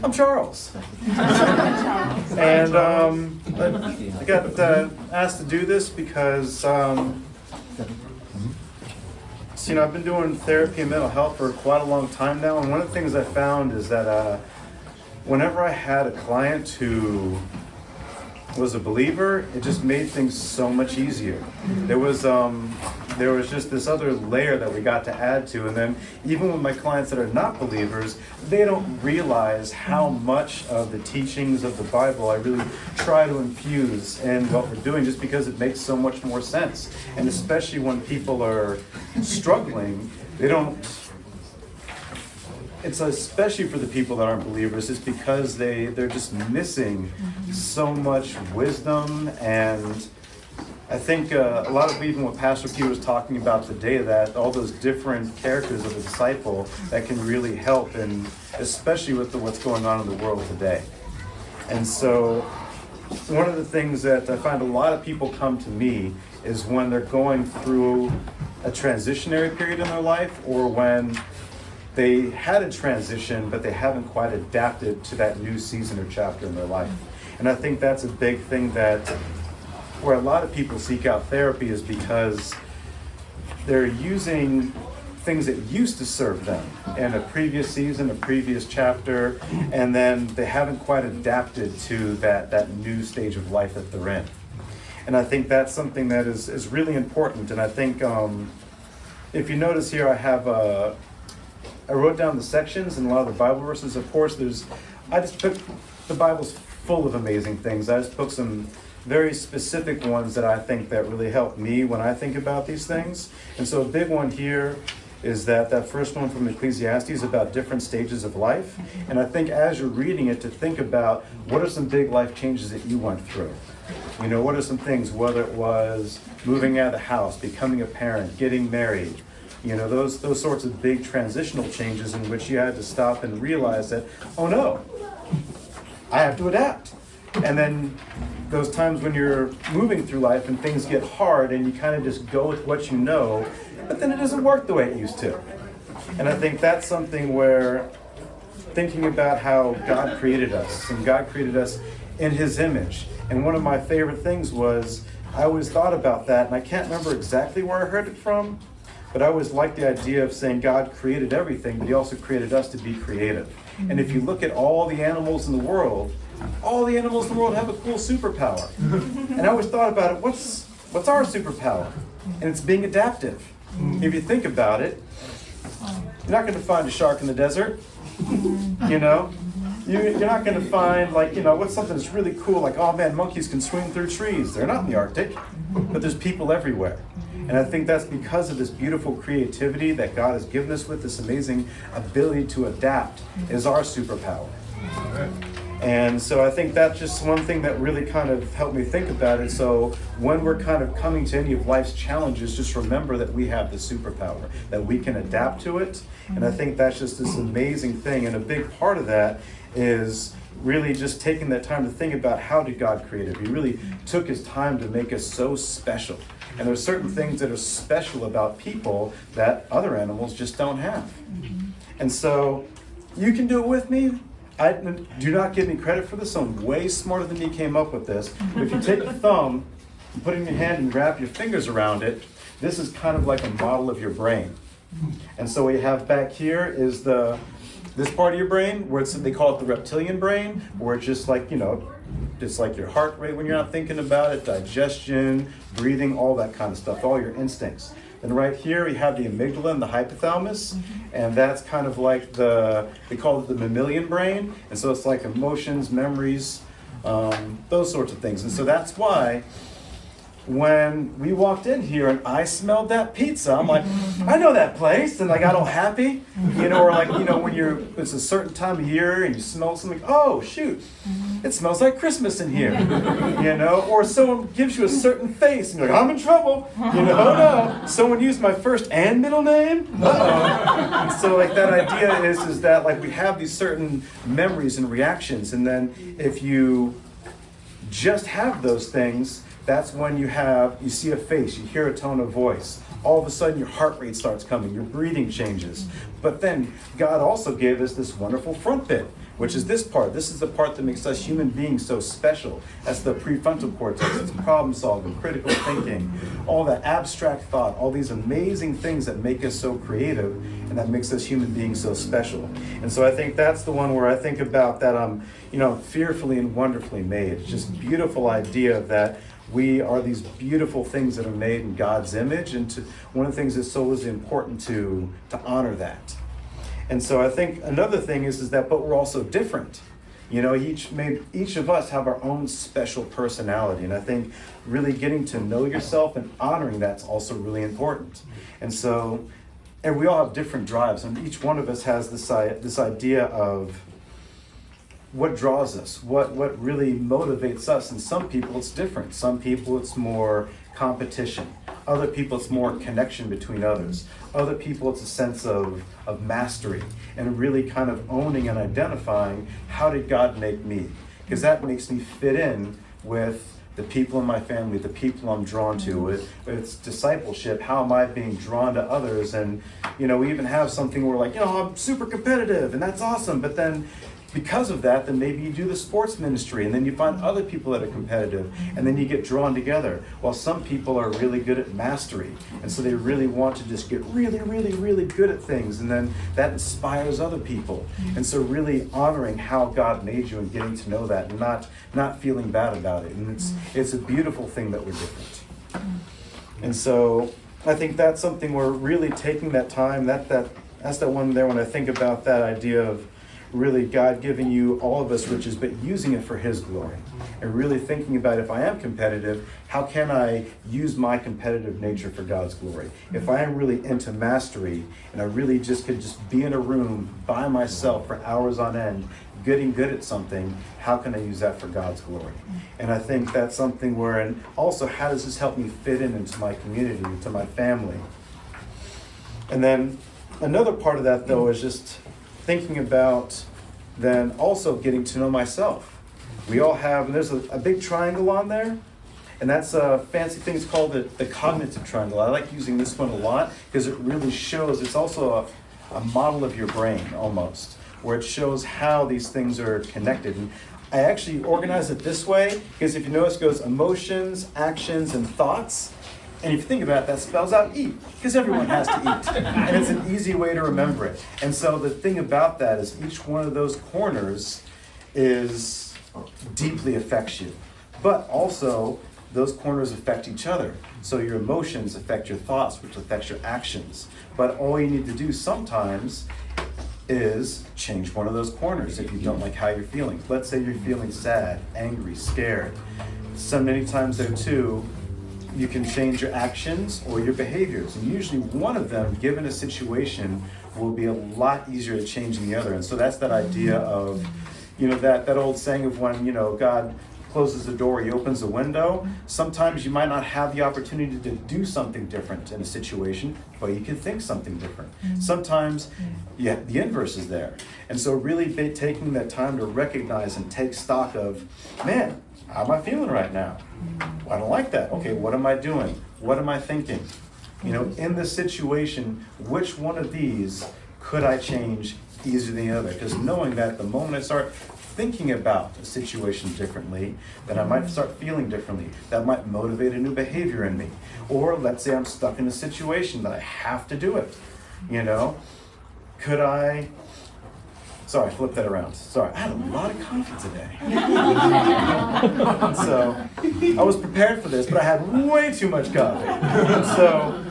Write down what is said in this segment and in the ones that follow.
I'm Charles. And I got asked to do this because, I've been doing therapy and mental health for quite a long time now. And one of the things I found is that whenever I had a client who was a believer, it just made things so much easier. There was just this other layer that we got to add to, and then even with my clients that are not believers, they don't realize how much of the teachings of the Bible I really try to infuse in what we're doing, just because it makes so much more sense. And especially when people are struggling, it's especially for the people that aren't believers, it's because they're just missing so much wisdom. And I think a lot of even what Pastor P was talking about today, that all those different characters of the disciple that can really help, and especially with what's going on in the world today. And so one of the things that I find a lot of people come to me is when they're going through a transitionary period in their life, or when they had a transition, but they haven't quite adapted to that new season or chapter in their life. And I think that's a big thing where a lot of people seek out therapy, is because they're using things that used to serve them in a previous season, a previous chapter, and then they haven't quite adapted to that new stage of life that they're in. And I think that's something that is really important. And I think if you notice here, I wrote down the sections and a lot of the Bible verses. Of course, I just picked, the Bible's full of amazing things. I just picked some very specific ones that I think that really help me when I think about these things. And so a big one here is that first one from Ecclesiastes about different stages of life. And I think as you're reading it, to think about what are some big life changes that you went through. What are some things, whether it was moving out of the house, becoming a parent, getting married, those sorts of big transitional changes in which you had to stop and realize that, oh no, I have to adapt. And then those times when you're moving through life and things get hard and you kind of just go with what you know, but then it doesn't work the way it used to. And I think that's something where thinking about how God created us, and God created us in His image. And one of my favorite things was, I always thought about that, and I can't remember exactly where I heard it from, but I always liked the idea of saying God created everything, but He also created us to be creative. And if you look at all the animals in the world have a cool superpower. And I always thought about it, what's our superpower? And it's being adaptive. If you think about it, you're not going to find a shark in the desert. You're not going to find, what's something that's really cool, like, oh man, monkeys can swing through trees. They're not in the Arctic, but there's people everywhere. And I think that's because of this beautiful creativity that God has given us, with this amazing ability to adapt, is our superpower. And so I think that's just one thing that really kind of helped me think about it. So when we're kind of coming to any of life's challenges, just remember that we have the superpower, that we can adapt to it. And I think that's just this amazing thing. And a big part of that is really just taking that time to think about, how did God create it? He really took His time to make us so special. And there's certain things that are special about people that other animals just don't have. And so you can do it with me. Do not give me credit for this. I'm way smarter than you came up with this. But if you take a thumb and put it in your hand and wrap your fingers around it, this is kind of like a model of your brain. And so what you have back here is this part of your brain, where they call it the reptilian brain, where it's just like, just like your heart rate when you're not thinking about it, digestion, breathing, all that kind of stuff, all your instincts. And right here we have the amygdala and the hypothalamus, and that's kind of like they call it the mammalian brain, and so it's like emotions, memories, those sorts of things. And so that's why when we walked in here and I smelled that pizza, I'm like, I know that place, and I got all happy, or when it's a certain time of year and you smell something, oh shoot, it smells like Christmas in here, or someone gives you a certain face and you're like, I'm in trouble, oh no, someone used my first and middle name, uh-oh. And so that idea is that we have these certain memories and reactions, and then if you just have those things, that's when you see a face, you hear a tone of voice. All of a sudden your heart rate starts coming, your breathing changes. But then God also gave us this wonderful front bit which is this part. This is the part that makes us human beings so special. That's the prefrontal cortex. It's problem solving, critical thinking, all that abstract thought, all these amazing things that make us so creative and that makes us human beings so special. And so I think that's the one where I think about that I'm, fearfully and wonderfully made. It's just a beautiful idea that we are these beautiful things that are made in God's image, and one of the things that's so is important to honor that. And so I think another thing is that, but we're also different. Each of us have our own special personality, and I think really getting to know yourself and honoring that's also really important. And we all have different drives, and each one of us has this idea of what draws us, what really motivates us. And some people it's different. Some people it's more competition. Other people it's more connection between others. Other people it's a sense of mastery and really kind of owning and identifying, how did God make me? Because that makes me fit in with the people in my family, the people I'm drawn to. It's discipleship. How am I being drawn to others? And, we even have something where I'm super competitive and that's awesome. But then because of that, then maybe you do the sports ministry and then you find other people that are competitive and then you get drawn together. While some people are really good at mastery. And so they really want to just get really, really, really good at things. And then that inspires other people. And so really honoring how God made you and getting to know that and not feeling bad about it. And it's a beautiful thing that we're different. And so I think that's something we're really taking that time. That's that one there when I think about that idea of really God giving you all of us riches, but using it for His glory. And really thinking about, if I am competitive, how can I use my competitive nature for God's glory? If I am really into mastery and I really could be in a room by myself for hours on end, getting good at something, how can I use that for God's glory? And I think that's something where, and also how does this help me fit into my community, to my family? And then another part of that though is just thinking about then also getting to know myself. We all have, and there's a big triangle on there, and that's a fancy thing. It's called the cognitive triangle. I like using this one a lot because it really shows, it's also a model of your brain almost, where it shows how these things are connected. And I actually organize it this way because if you notice, it goes emotions, actions, and thoughts. And if you think about it, that spells out eat, because everyone has to eat. And it's an easy way to remember it. And so the thing about that is each one of those corners deeply affects you. But also, those corners affect each other. So your emotions affect your thoughts, which affects your actions. But all you need to do sometimes is change one of those corners if you don't like how you're feeling. Let's say you're feeling sad, angry, scared. So many times there too, you can change your actions or your behaviors. And usually one of them, given a situation, will be a lot easier to change than the other. And so that's that idea of, that old saying of when, God closes the door, He opens the window. Sometimes you might not have the opportunity to do something different in a situation, but you can think something different. Sometimes, the inverse is there. And so really taking that time to recognize and take stock of, man, how am I feeling right now? I don't like that. Okay, what am I doing? What am I thinking? In this situation, which one of these could I change easier than the other? Because knowing that the moment I start thinking about a situation differently, then I might start feeling differently. That might motivate a new behavior in me. Or let's say I'm stuck in a situation that I have to do it. Could I... Sorry, flip that around. Sorry, I had a lot of coffee today. So I was prepared for this, but I had way too much coffee. So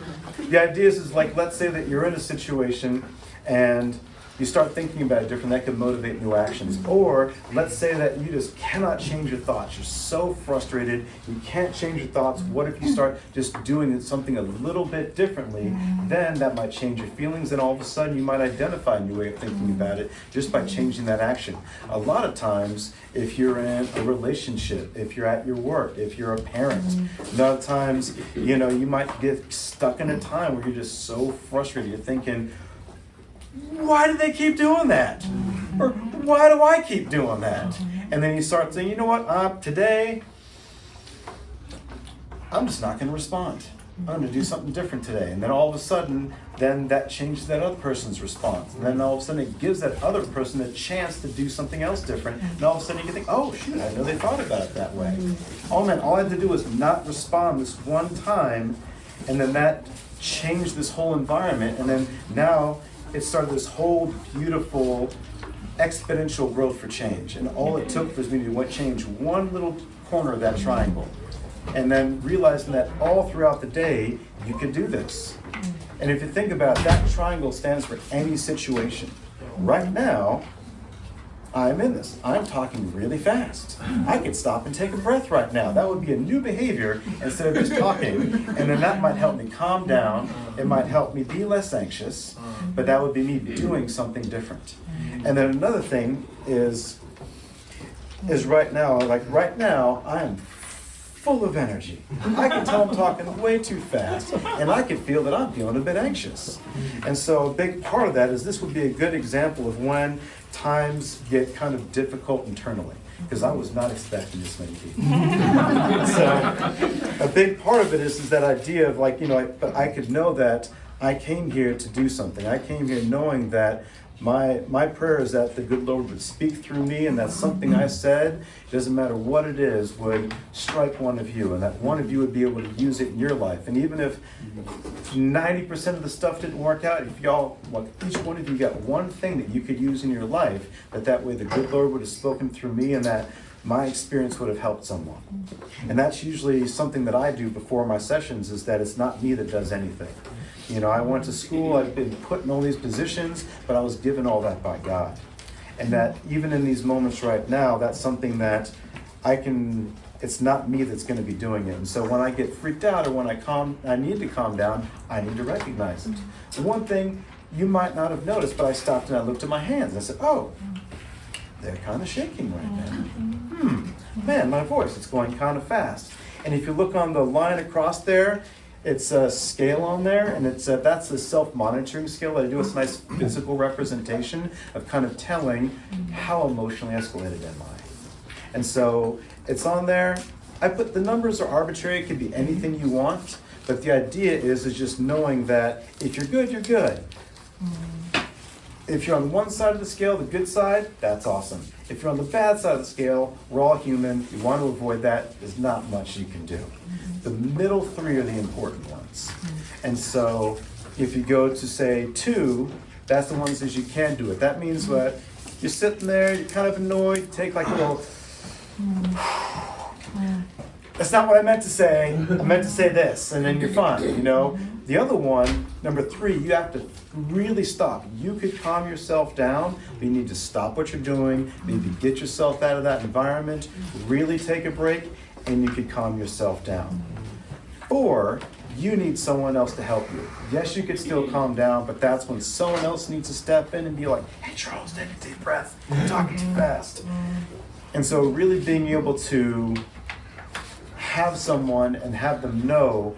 the idea is let's say that you're in a situation and you start thinking about it different, that could motivate new actions. Or let's say that you just cannot change your thoughts. You're so frustrated, you can't change your thoughts. What if you start just doing something a little bit differently? Then that might change your feelings, and all of a sudden you might identify a new way of thinking about it just by changing that action. A lot of times, if you're in a relationship, if you're at your work, if you're a parent, a lot of times, you might get stuck in a time where you're just so frustrated. You're thinking, why do they keep doing that? Or why do I keep doing that? And then you start saying, today, I'm just not going to respond. I'm going to do something different today. And then all of a sudden, then that changes that other person's response. And then all of a sudden it gives that other person a chance to do something else different. And all of a sudden you can think, oh shoot, I know they thought about it that way. Oh man, all I had to do was not respond this one time, and then that changed this whole environment. And then now it started this whole beautiful exponential growth for change. And all it took was me to change one little corner of that triangle. And then realizing that all throughout the day, you can do this. And if you think about it, that triangle stands for any situation. Right now, I'm in this. I'm talking really fast. I could stop and take a breath right now. That would be a new behavior instead of just talking. And then that might help me calm down. It might help me be less anxious. But that would be me doing something different. And then another thing is right now, I am full of energy. I can tell I'm talking way too fast, and I can feel that I'm feeling a bit anxious. And so a big part of that is this would be a good example of when times get kind of difficult internally, because I was not expecting this many people. So a big part of it is that idea of but I could know that I came here to do something. I came here knowing that my prayer is that the good Lord would speak through me, and that something I said, doesn't matter what it is, would strike one of you, and that one of you would be able to use it in your life. And even if 90% of the stuff didn't work out, if each one of you got one thing that you could use in your life, that way the good Lord would have spoken through me, and that my experience would have helped someone. And that's usually something that I do before my sessions, is that it's not me that does anything. I went to school, I've been put in all these positions, but I was given all that by God. And that even in these moments right now, that's something that it's not me that's going to be doing it. And so when I get freaked out, or when I need to calm down, I need to recognize it. The one thing you might not have noticed, but I stopped and I looked at my hands. I said, oh, they're kind of shaking right now. Man, my voice, it's going kind of fast. And if you look on the line across there, it's a scale on there, and that's the self-monitoring scale that I do. It's a nice physical representation of kind of telling how emotionally escalated am I. And so it's on there. The numbers are arbitrary. It could be anything you want, but the idea is just knowing that if you're good, you're good. If you're on one side of the scale, the good side, that's awesome. If you're on the bad side of the scale, we're all human. You want to avoid that. There's not much you can do. The middle three are the important ones. And so if you go to say 2, that's the ones that you can do it. That means what? You're sitting there, you're kind of annoyed, take like a little, that's not what I meant to say. I meant to say this, and then you're fine, The other one, number 3, you have to really stop. You could calm yourself down, but you need to stop what you're doing, maybe get yourself out of that environment, really take a break, and you could calm yourself down. 4, you need someone else to help you. Yes, you could still calm down, but that's when someone else needs to step in and be like, hey Charles, take a deep breath. You're talking too fast. And so really being able to have someone and have them know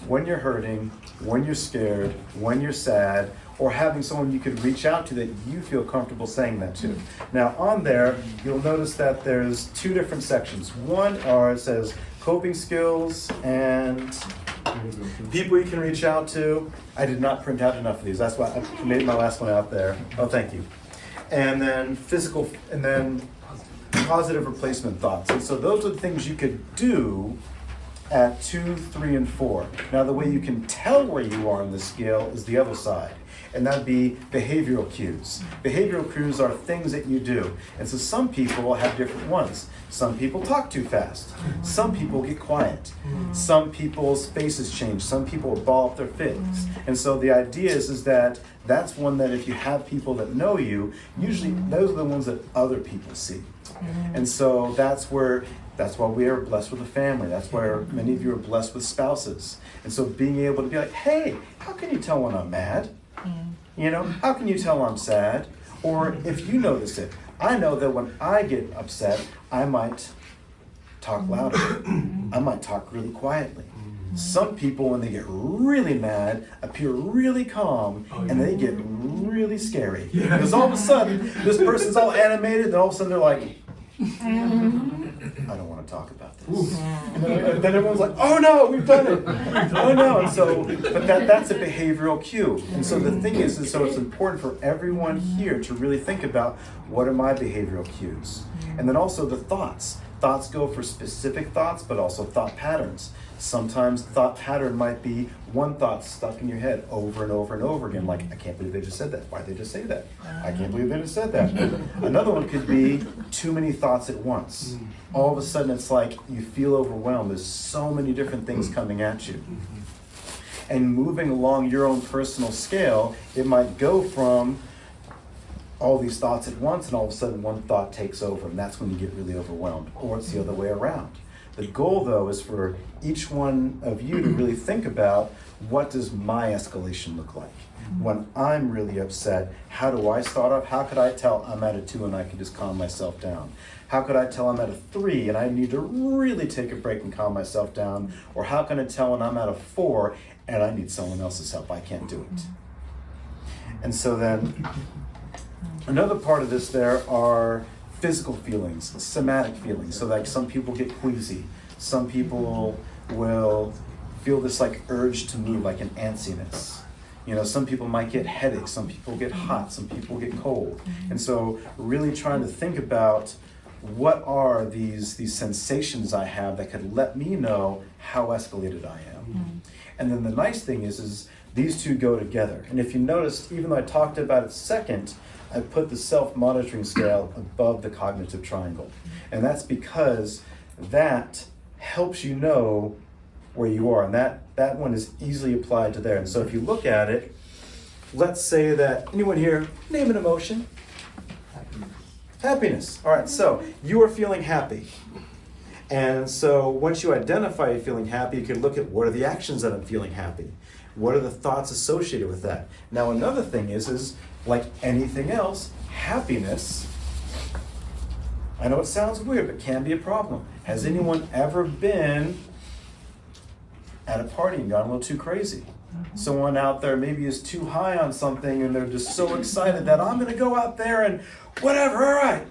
when you're hurting, when you're scared, when you're sad, or having someone you could reach out to that you feel comfortable saying that to. Now on there, you'll notice that there's 2 different sections. One it says coping skills and people you can reach out to. I did not print out enough of these. That's why I made my last one out there. Oh, thank you. And then physical, and then positive replacement thoughts. And so those are the things you could do at 2, 3, and 4. Now the way you can tell where you are on the scale is the other side. And that'd be behavioral cues. Behavioral cues are things that you do. And so some people will have different ones. Some people talk too fast. Some people get quiet. Some people's faces change. Some people ball up their fists. And so the idea is that that's one that if you have people that know you, usually those are the ones that other people see. And so that's why we are blessed with a family. That's why many of you are blessed with spouses. And so being able to be like, hey, how can you tell when I'm mad? How can you tell I'm sad? Or if you notice it, I know that when I get upset, I might talk louder. I might talk really quietly. Some people, when they get really mad, appear really calm, and they get really scary. Because all of a sudden, this person's all animated, and all of a sudden they're like, I don't want to talk about this. And then everyone's like, oh no, we've done it. Oh no. And so, but that's a behavioral cue. And so the thing is so it's important for everyone here to really think about, what are my behavioral cues? And then also the thoughts. Thoughts go for specific thoughts, but also thought patterns. Sometimes thought pattern might be one thought stuck in your head over and over and over again, like, I can't believe they just said that. Why'd they just say that? I can't believe they just said that. Another one could be too many thoughts at once. All of a sudden it's like you feel overwhelmed. There's so many different things coming at you. And moving along your own personal scale, it might go from all these thoughts at once, and all of a sudden one thought takes over, and that's when you get really overwhelmed. Or it's the other way around. The goal, though, is for each one of you to really think about, what does my escalation look like? When I'm really upset, how do I start off? How could I tell I'm at a 2 and I can just calm myself down? How could I tell I'm at a 3 and I need to really take a break and calm myself down? Or how can I tell when I'm at a 4 and I need someone else's help? I can't do it. And so then, another part of this there are physical feelings, somatic feelings. So like some people get queasy. Some people will feel this like urge to move, like an antsiness. You know, some people might get headaches, some people get hot, some people get cold. And so really trying to think about, what are these sensations I have that could let me know how escalated I am. And then the nice thing is these two go together. And if you noticed, even though I talked about it second, I put the self-monitoring scale above the cognitive triangle. And that's because that helps you know where you are. And that one is easily applied to there. And so if you look at it, let's say that, anyone here, name an emotion? Happiness. All right, so you are feeling happy. And so once you identify you're feeling happy, you can look at, what are the actions that I'm feeling happy? What are the thoughts associated with that? Now another thing is like anything else, happiness, I know it sounds weird, but can be a problem. Has anyone ever been at a party and gotten a little too crazy? Someone out there maybe is too high on something and they're just so excited that I'm going to go out there and whatever, all right,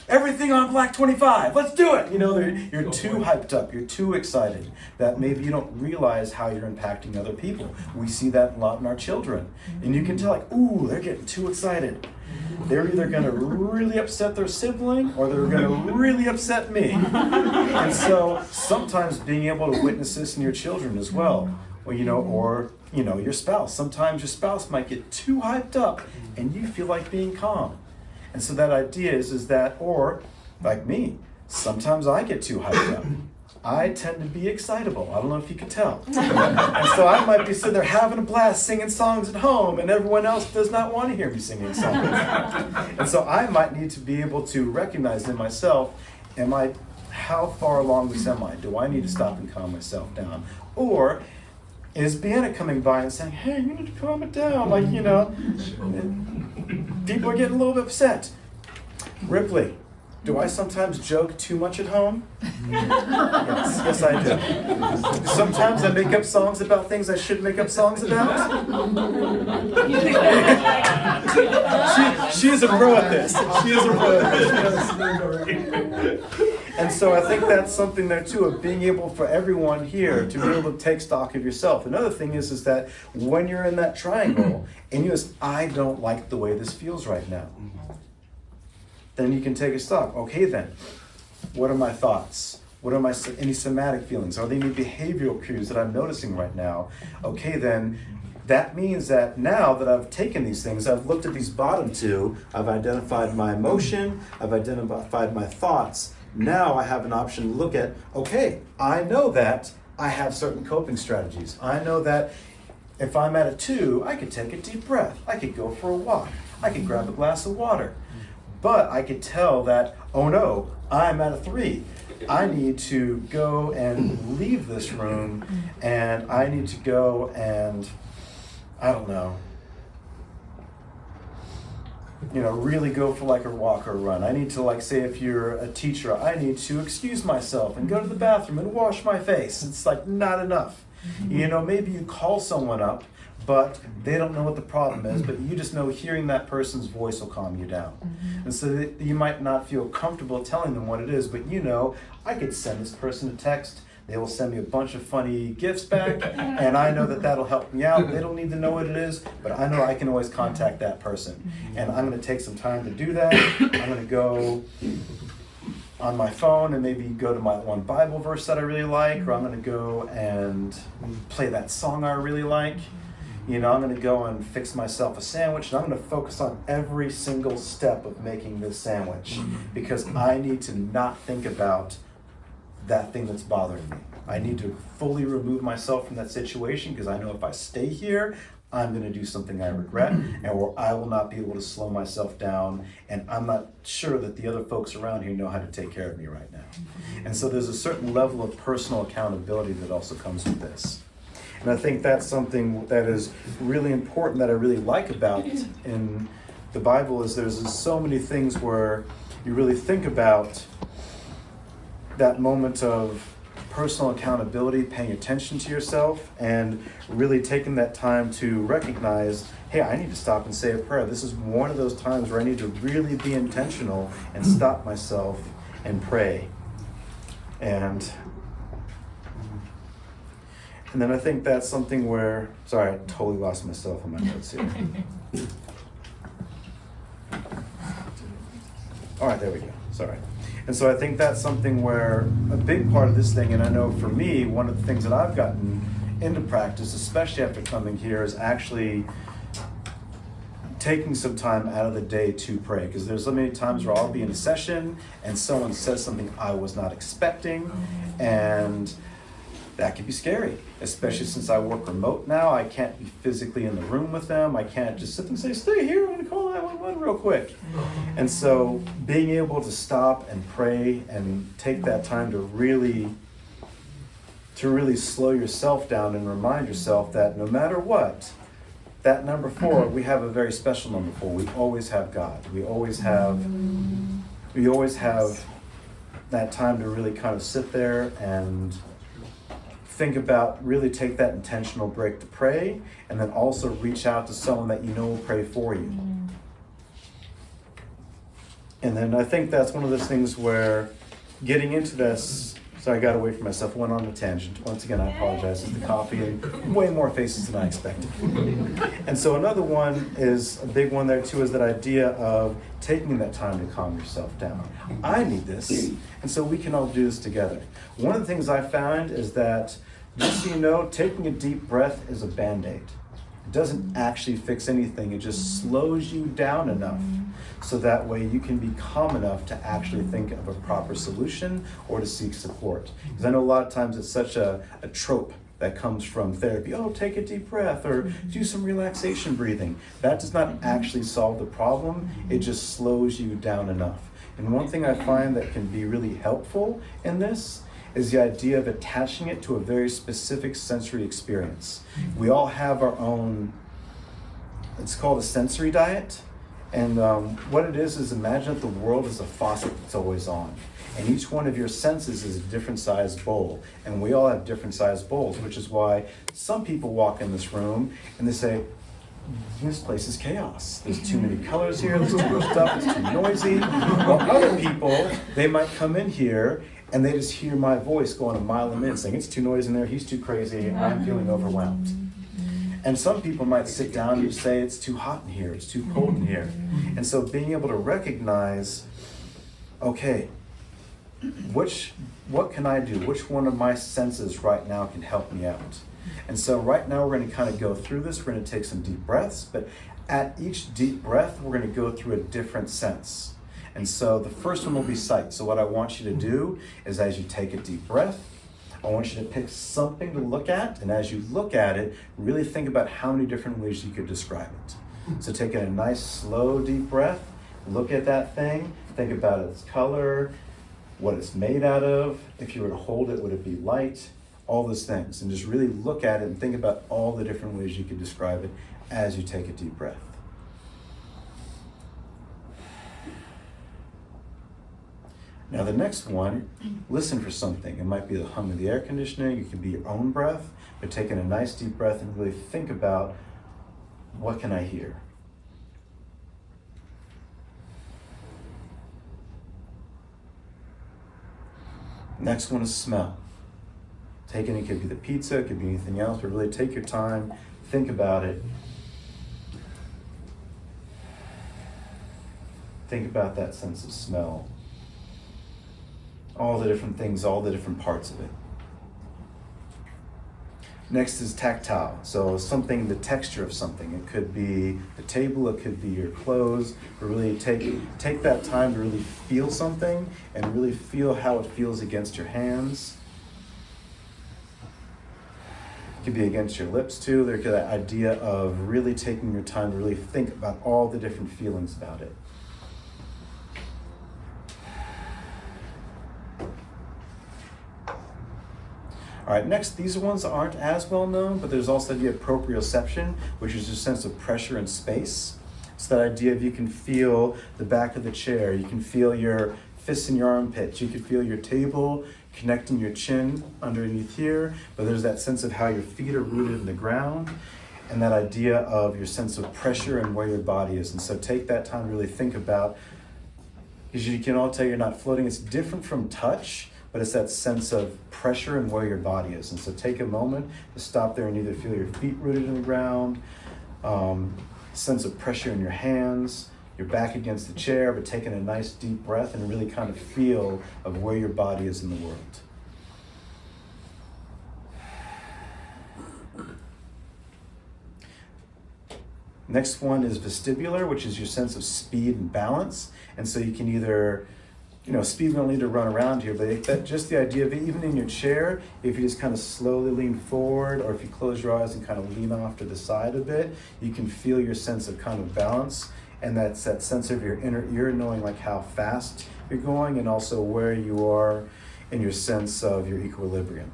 everything on Black 25, let's do it. You know, you're too hyped up, you're too excited that maybe you don't realize how you're impacting other people. We see that a lot in our children. And you can tell, like, ooh, they're getting too excited. They're either going to really upset their sibling or they're going to really upset me. And so sometimes being able to witness this in your children as well, or, your spouse. Sometimes your spouse might get too hyped up and you feel like being calm. And so that idea is that, or like me, sometimes I get too hyped up. I tend to be excitable. I don't know if you could tell. And so I might be sitting there having a blast singing songs at home and everyone else does not want to hear me singing songs. And so I might need to be able to recognize in myself, how far along this am I? Do I need to stop and calm myself down? Or is Deanna coming by and saying, hey, you need to calm it down, people are getting a little bit upset. Ripley, do I sometimes joke too much at home? Yes, I do. Sometimes I make up songs about things I shouldn't make up songs about. She is a pro at this. She is a pro at this. And so I think that's something there too, of being able for everyone here to be able to take stock of yourself. Another thing is that when you're in that triangle and you just, I don't like the way this feels right now, then you can take a stock. Okay then, what are my thoughts? What are any somatic feelings? Are there any behavioral cues that I'm noticing right now? Okay then, that means that now that I've taken these things, I've looked at these bottom two, I've identified my emotion, I've identified my thoughts. Now I have an option to look at, okay, I know that I have certain coping strategies. I know that if I'm at a 2, I could take a deep breath. I could go for a walk. I could grab a glass of water. But I could tell that, oh no, I'm at a 3. I need to go and leave this room and I need to go and, I don't know, really go for like a walk or a run. I need to, say if you're a teacher, I need to excuse myself and go to the bathroom and wash my face. It's not enough. Maybe you call someone up, but they don't know what the problem is, but you just know hearing that person's voice will calm you down. And so that you might not feel comfortable telling them what it is, but you know, I could send this person a text, they will send me a bunch of funny gifts back, and I know that that'll help me out. They don't need to know what it is, but I know I can always contact that person. And I'm gonna take some time to do that. I'm gonna go on my phone and maybe go to my one Bible verse that I really like, or I'm gonna go and play that song I really like. You know, I'm gonna go and fix myself a sandwich, and I'm gonna focus on every single step of making this sandwich, because I need to not think about that thing that's bothering me. I need to fully remove myself from that situation, because I know if I stay here, I'm going to do something I regret, and where I will not be able to slow myself down, and I'm not sure that the other folks around here know how to take care of me right now. And so there's a certain level of personal accountability that also comes with this. And I think that's something that is really important, that I really like about in the Bible, is there's so many things where you really think about that moment of personal accountability, paying attention to yourself, and really taking that time to recognize, hey, I need to stop and say a prayer. This is one of those times where I need to really be intentional and stop myself and pray. And then I think that's something where, sorry, I totally lost myself in my notes here. All right, there we go, sorry. And so I think that's something where a big part of this thing, and I know for me, one of the things that I've gotten into practice, especially after coming here, is actually taking some time out of the day to pray. Because there's so many times where I'll be in a session and someone says something I was not expecting, and that can be scary, especially since I work remote now. I can't be physically in the room with them. I can't just sit and say, stay here, I'm gonna call 911 real quick. And so being able to stop and pray and take that time to really slow yourself down and remind yourself that no matter what, that number 4, we have a very special number 4. We always have God. We always have that time to really kind of sit there and think about, really take that intentional break to pray, and then also reach out to someone that you know will pray for you. And then I think that's one of those things where getting into this, so I got away from myself, went on a tangent. Once again, I apologize. It's the coffee and way more faces than I expected. And so another one is, a big one there too, is that idea of taking that time to calm yourself down. I need this, and so we can all do this together. One of the things I found is that, just so you know, taking a deep breath is a Band-Aid. It doesn't actually fix anything. It just slows you down enough so that way you can be calm enough to actually think of a proper solution or to seek support. Because I know a lot of times it's such a trope that comes from therapy. Oh, take a deep breath, or do some relaxation breathing. That does not actually solve the problem. It just slows you down enough. And one thing I find that can be really helpful in this is the idea of attaching it to a very specific sensory experience. We all have our own, it's called a sensory diet. And what it is imagine that the world is a faucet that's always on. And each one of your senses is a different sized bowl. And we all have different sized bowls, which is why some people walk in this room and they say, this place is chaos. There's too many colors here, there's too much stuff, it's too noisy. While other people, they might come in here and they just hear my voice going a mile a minute saying, it's too noisy in there, he's too crazy, I'm feeling overwhelmed. And some people might sit down and say, it's too hot in here, it's too cold in here. And so being able to recognize, okay, what can I do? Which one of my senses right now can help me out? And so right now we're going to kind of go through this. We're going to take some deep breaths, but at each deep breath, we're going to go through a different sense. And so the first one will be sight. So what I want you to do is, as you take a deep breath, I want you to pick something to look at, and as you look at it, really think about how many different ways you could describe it. So take a nice, slow, deep breath, look at that thing, think about its color, what it's made out of. If you were to hold it, would it be light? All those things. And just really look at it and think about all the different ways you could describe it as you take a deep breath. Now the next one, listen for something. It might be the hum of the air conditioning, it could be your own breath, but taking a nice deep breath and really think about What can I hear? Next one is smell. It could be the pizza, it could be anything else, but really take your time, think about it. Think about that sense of smell. All the different things, all the different parts of it. Next is tactile. So something, the texture of something. It could be the table, it could be your clothes, but really take that time to really feel something and really feel how it feels against your hands. It could be against your lips too. There's that idea of really taking your time to really think about all the different feelings about it. All right, next, these ones aren't as well known, but there's also the proprioception, which is a sense of pressure and space. It's that idea of you can feel the back of the chair, you can feel your fists in your armpits, you can feel your table connecting your chin underneath here, but there's that sense of how your feet are rooted in the ground, and that idea of your sense of pressure and where your body is. And so take that time to really think about, because you can all tell you're not floating. It's different from touch, but it's that sense of pressure and where your body is. And so take a moment to stop there and either feel your feet rooted in the ground, sense of pressure in your hands, your back against the chair, but taking a nice deep breath and really kind of feel of where your body is in the world. Next one is vestibular, which is your sense of speed and balance. And so you can either, speed, we don't need to run around here, but just the idea of even in your chair, if you just kind of slowly lean forward, or if you close your eyes and kind of lean off to the side a bit, you can feel your sense of kind of balance. And that's that sense of your inner ear knowing like how fast you're going and also where you are in your sense of your equilibrium.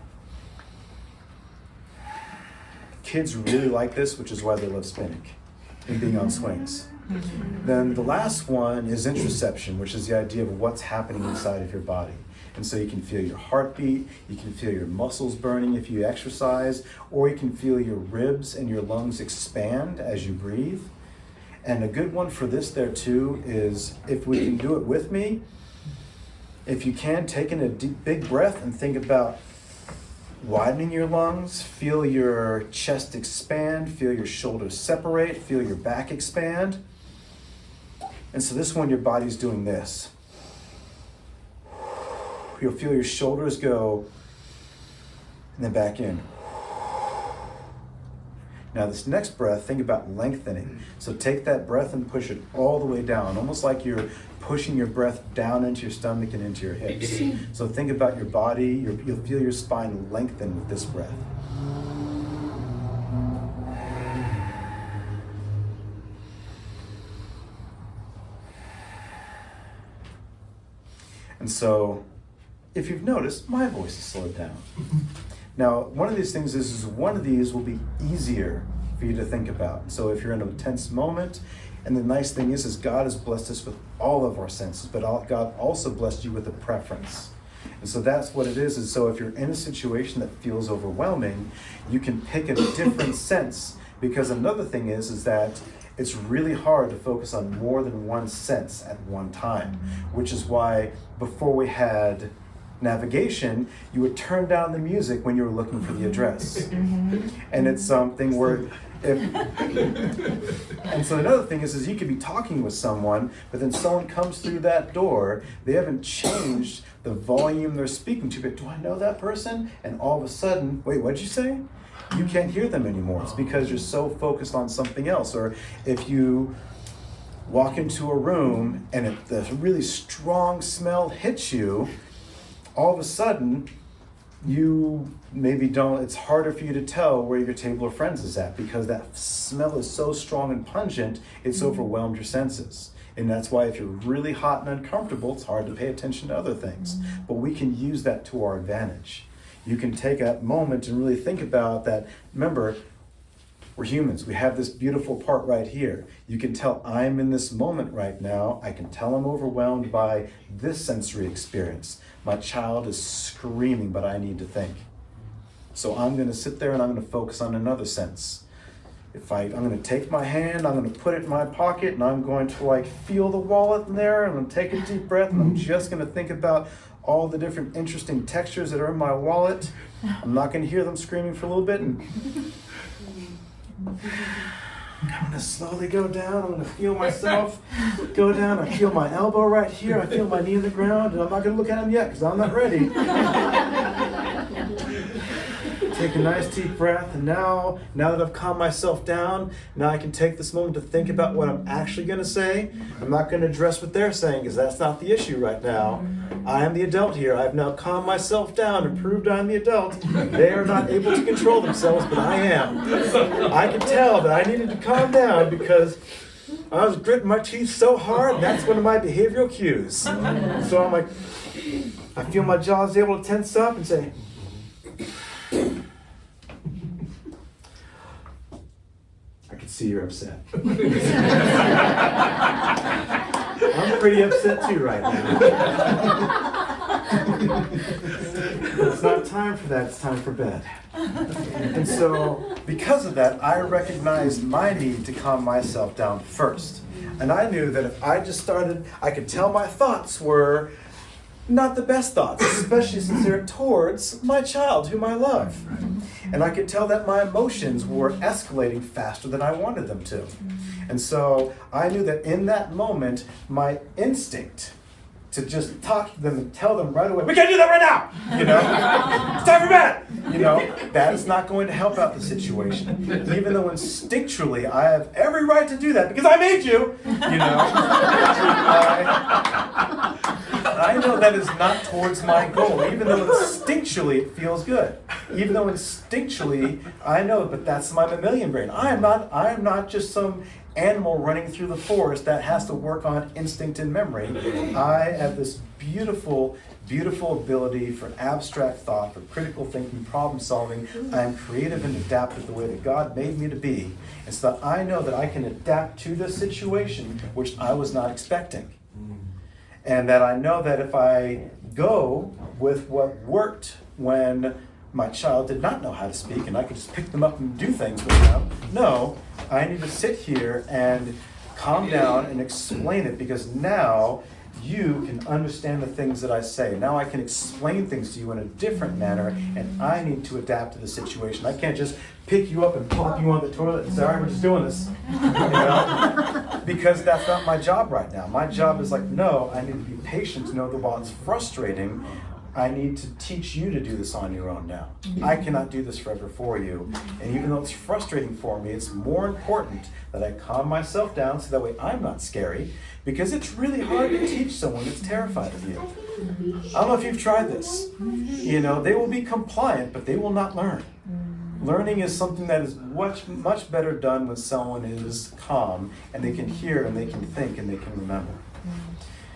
Kids really like this, which is why they love spinning and being on swings. Then the last one is interoception, which is the idea of what's happening inside of your body. And so you can feel your heartbeat, you can feel your muscles burning if you exercise, or you can feel your ribs and your lungs expand as you breathe. And a good one for this there too is, if we can do it with me, if you can, take in a deep, big breath and think about widening your lungs, feel your chest expand, feel your shoulders separate, feel your back expand. And so this one, your body's doing this. You'll feel your shoulders go and then back in. Now this next breath, think about lengthening. So take that breath and push it all the way down, almost like you're pushing your breath down into your stomach and into your hips. So think about your body, you'll feel your spine lengthen with this breath. And so, if you've noticed, my voice is slowed down. Now, one of these things is one of these will be easier for you to think about. So if you're in a tense moment, and the nice thing is God has blessed us with all of our senses, but God also blessed you with a preference. And so that's what it is. And so if you're in a situation that feels overwhelming, you can pick a different sense, because another thing is that it's really hard to focus on more than one sense at one time, which is why before we had navigation, you would turn down the music when you were looking for the address. And it's something where and so another thing is you could be talking with someone, but then someone comes through that door, they haven't changed the volume they're speaking to, but do I know that person? And all of a sudden, wait, what'd you say? You can't hear them anymore. It's because you're so focused on something else. Or if you walk into a room and the really strong smell hits you, all of a sudden, you maybe don't, it's harder for you to tell where your table of friends is at, because that smell is so strong and pungent, it's overwhelmed your senses. And that's why if you're really hot and uncomfortable, it's hard to pay attention to other things. But we can use that to our advantage. You can take a moment and really think about that. Remember, we're humans. We have this beautiful part right here. You can tell I'm in this moment right now. I can tell I'm overwhelmed by this sensory experience. My child is screaming, but I need to think. So I'm going to sit there and I'm going to focus on another sense. I'm going to take my hand, I'm going to put it in my pocket, and I'm going to like feel the wallet in there, and I'm going to take a deep breath, and I'm just going to think about all the different interesting textures that are in my wallet. I'm not going to hear them screaming for a little bit, and I'm going to slowly go down. I'm going to feel myself go down. I feel my elbow right here. I feel my knee in the ground, and I'm not going to look at him yet because I'm not ready. Take a nice deep breath, and now that I've calmed myself down, now I can take this moment to think about what I'm actually going to say. I'm not going to address what they're saying because that's not the issue right now. I am the adult here. I've now calmed myself down and proved I'm the adult. They are not able to control themselves, but I am. I can tell that I needed to calm down because I was gritting my teeth so hard, and that's one of my behavioral cues. So I'm like, I feel my jaws able to tense up and say, I can see you're upset. I'm pretty upset too right now. It's not time for that, it's time for bed. And so, because of that, I recognized my need to calm myself down first. And I knew that if I just started, I could tell my thoughts were not the best thoughts, especially since they're towards my child, whom I love. And I could tell that my emotions were escalating faster than I wanted them to. And so I knew that in that moment, my instinct to just talk to them and tell them right away, we can't do that right now, it's time for bed, that is not going to help out the situation. Even though instinctually I have every right to do that because I made you, I know that is not towards my goal, even though instinctually it feels good. Even though instinctually I know, but that's my mammalian brain. I am not just some animal running through the forest that has to work on instinct and memory. I have this beautiful, beautiful ability for abstract thought, for critical thinking, problem solving. I am creative and adaptive the way that God made me to be. And so that I know that I can adapt to this situation, which I was not expecting. And that I know that if I go with what worked when my child did not know how to speak and I could just pick them up and do things with them, no, I need to sit here and calm down and explain it because now you can understand the things that I say. Now I can explain things to you in a different manner and I need to adapt to the situation. I can't just pick you up and plop you on the toilet and say, all right, we're just doing this. Because that's not my job right now. My job is like, no, I need to be patient to know that while it's frustrating, I need to teach you to do this on your own now. I cannot do this forever for you. And even though it's frustrating for me, it's more important that I calm myself down so that way I'm not scary, because it's really hard to teach someone that's terrified of you. I don't know if you've tried this. They will be compliant, but they will not learn. Learning is something that is much better done when someone is calm and they can hear and they can think and they can remember.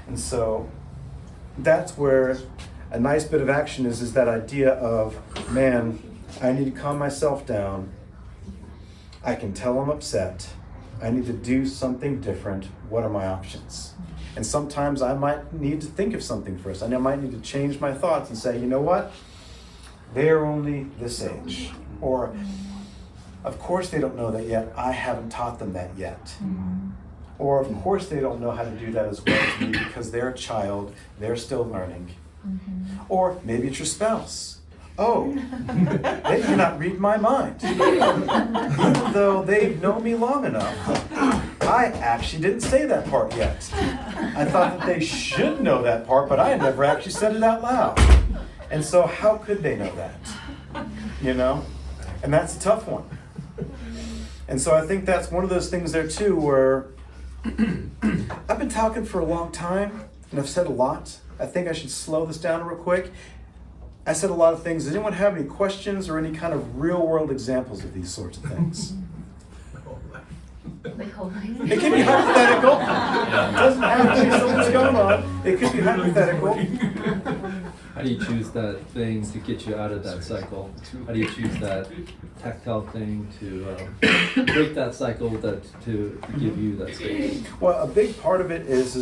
And so that's where a nice bit of action is that idea of, man, I need to calm myself down. I can tell I'm upset. I need to do something different. What are my options? And sometimes I might need to think of something first. I might need to change my thoughts and say, you know what? They are only this age. Or, of course they don't know that yet. I haven't taught them that yet. Or, of course they don't know how to do that as well as me because they're a child. They're still learning. Or maybe it's your spouse. Oh, they cannot read my mind. Even though they've known me long enough, I actually didn't say that part yet. I thought that they should know that part, but I never actually said it out loud. And so how could they know that? And that's a tough one. And so I think that's one of those things there too where I've been talking for a long time and I've said a lot. I think I should slow this down real quick. I said a lot of things. Does anyone have any questions or any kind of real world examples of these sorts of things? It can be hypothetical. It doesn't have to be something that's going on. It could be hypothetical. How do you choose that thing to get you out of that cycle? How do you choose that tactile thing to break that cycle to give you that space? Well, a big part of it is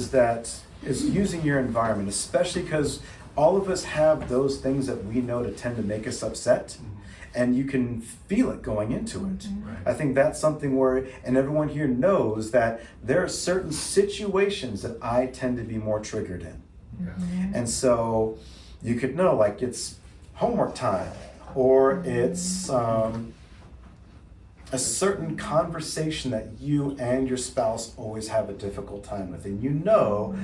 using your environment, especially because all of us have those things that we know to tend to make us upset. and you can feel it going into it. Right. I think that's something where, and everyone here knows that there are certain situations that I tend to be more triggered in. Yeah. And so you could know, like, it's homework time, or it's a certain conversation that you and your spouse always have a difficult time with, and you know,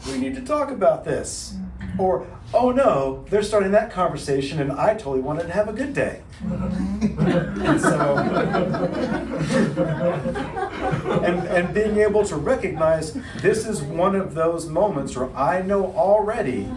we need to talk about this. Or, oh no, they're starting that conversation and I totally wanted to have a good day. And so, and being able to recognize this is one of those moments where I know already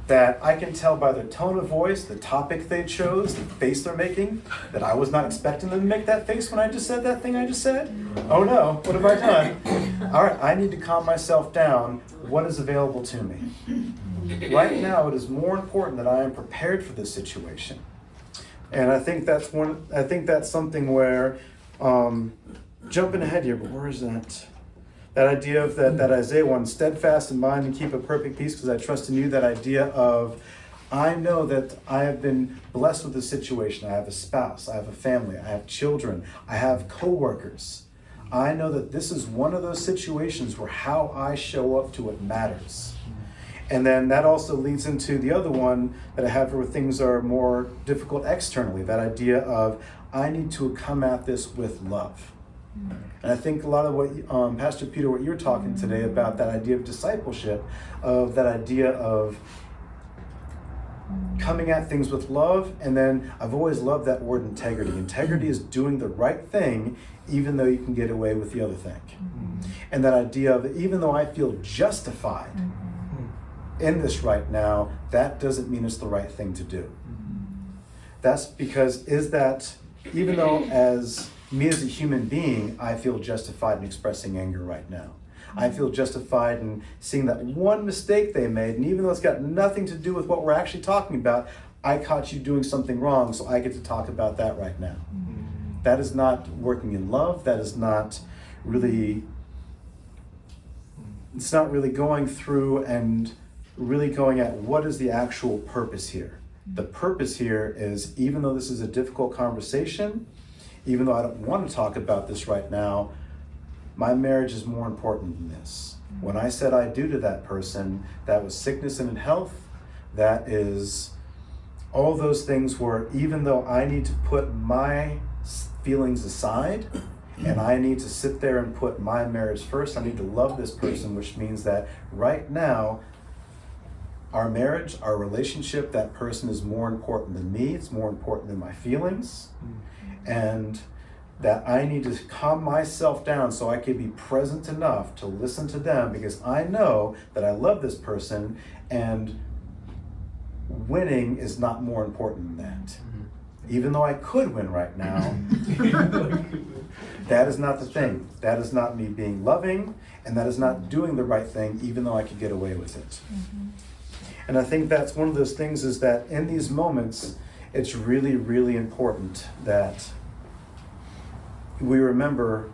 that I can tell by their tone of voice, the topic they chose, the face they're making, that I was not expecting them to make that face when I just said that thing I just said. Oh no, what have I done? All right, I need to calm myself down. What is available to me? Right now, it is more important that I am prepared for this situation. And I think that's something where, jumping ahead here, but where is that? That idea of that Isaiah one, steadfast in mind and keep a perfect peace because I trust in you. That idea of, I know that I have been blessed with this situation. I have a spouse, I have a family, I have children, I have coworkers. I know that this is one of those situations where how I show up to it matters. And then that also leads into the other one that I have where things are more difficult externally. That idea of, I need to come at this with love. And I think a lot of what, Pastor Peter, what you're talking today about, that idea of discipleship, of that idea of coming at things with love, and then I've always loved that word integrity. Integrity is doing the right thing, even though you can get away with the other thing. And that idea of, even though I feel justified in this right now, that doesn't mean it's the right thing to do. That's because, even though as me as a human being, I feel justified in expressing anger right now. I feel justified in seeing that one mistake they made, and even though it's got nothing to do with what we're actually talking about, I caught you doing something wrong, so I get to talk about that right now. That is not working in love. That is not really, it's not really going through and really going at what is the actual purpose here. The purpose here is, even though this is a difficult conversation, even though I don't want to talk about this right now, my marriage is more important than this. When I said I do to that person, that was sickness and in health. That is all those things where, even though I need to put my feelings aside and I need to sit there and put my marriage first, I need to love this person, which means that right now, our marriage, our relationship, that person is more important than me. It's more important than my feelings. And that I need to calm myself down so I can be present enough to listen to them, because I know that I love this person and winning is not more important than that. Even though I could win right now, that is not the thing. That is not me being loving, and that is not doing the right thing, even though I could get away with it. And I think that's one of those things, is that in these moments, it's really, really important that we remember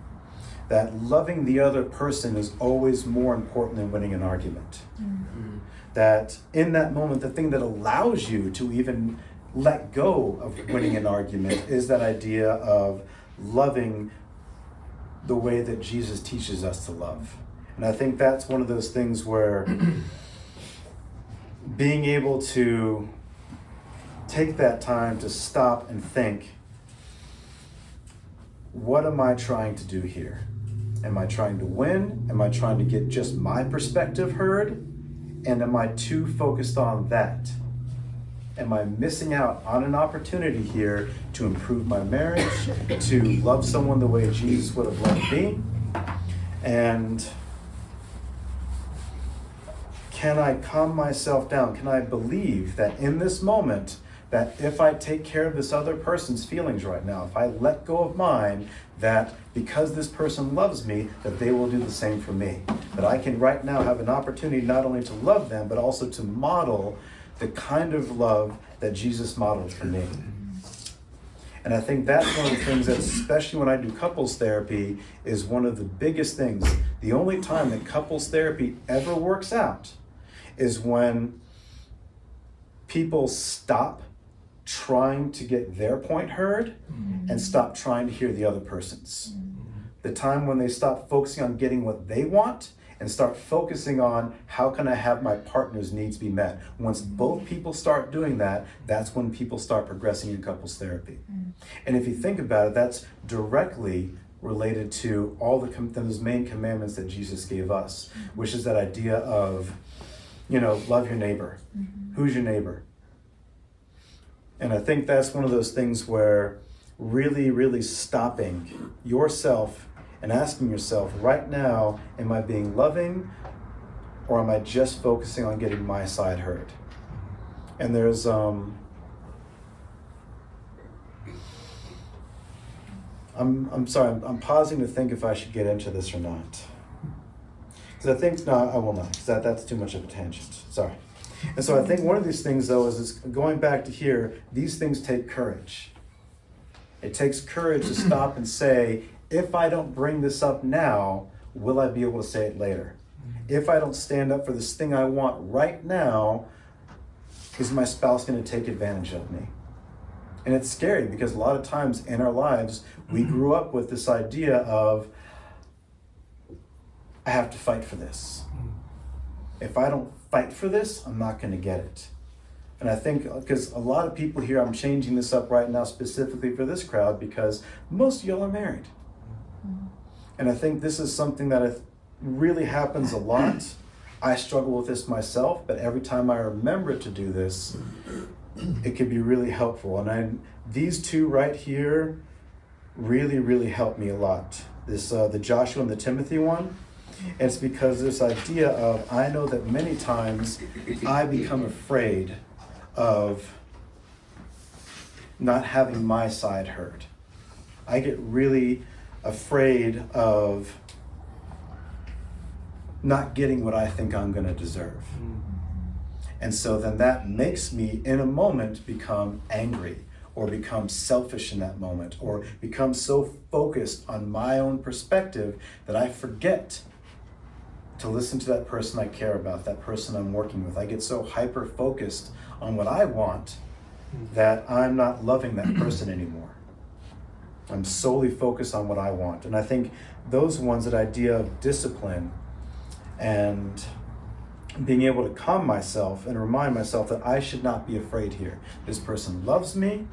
that loving the other person is always more important than winning an argument. That in that moment, the thing that allows you to even let go of winning an argument is that idea of loving the way that Jesus teaches us to love. And I think that's one of those things where being able to take that time to stop and think, what am I trying to do here? Am I trying to win? Am I trying to get just my perspective heard? And am I too focused on that? Am I missing out on an opportunity here to improve my marriage, to love someone the way Jesus would have loved me? And can I calm myself down? Can I believe that in this moment, that if I take care of this other person's feelings right now, if I let go of mine, that because this person loves me, that they will do the same for me. That I can right now have an opportunity not only to love them, but also to model the kind of love that Jesus modeled for me. And I think that's one of the things that, especially when I do couples therapy, is one of the biggest things. The only time that couples therapy ever works out is when people stop trying to get their point heard and stop trying to hear the other person's. The time when they stop focusing on getting what they want and start focusing on how can I have my partner's needs be met. Once both people start doing that, that's when people start progressing in couples therapy. And if you think about it, that's directly related to all those main commandments that Jesus gave us, which is that idea of, love your neighbor. Who's your neighbor? And I think that's one of those things where really, really stopping yourself and asking yourself, right now, am I being loving or am I just focusing on getting my side heard? And there's, I'm sorry, I'm pausing to think if I should get into this or not. Because I think, no, I will not, because that's too much of a tangent, sorry. And so I think one of these things, though, is going back to here, these things take courage. It takes courage to stop and say, if I don't bring this up now, will I be able to say it later? If I don't stand up for this thing I want right now, is my spouse going to take advantage of me? And it's scary because a lot of times in our lives, we grew up with this idea of, I have to fight for this. If I don't fight for this, I'm not going to get it. And I think, because a lot of people here, I'm changing this up right now specifically for this crowd because most of y'all are married. And I think this is something that really happens a lot. I struggle with this myself, but every time I remember to do this, it can be really helpful. And these two right here really, really help me a lot. This the Joshua and the Timothy one. And it's because this idea of, I know that many times I become afraid of not having my side heard. I get really afraid of not getting what I think I'm going to deserve. And so then that makes me, in a moment, become angry or become selfish in that moment or become so focused on my own perspective that I forget to listen to that person I care about, that person I'm working with. I get so hyper-focused on what I want that I'm not loving that person anymore. I'm solely focused on what I want. And I think those ones, that idea of discipline and being able to calm myself and remind myself that I should not be afraid here. This person loves me,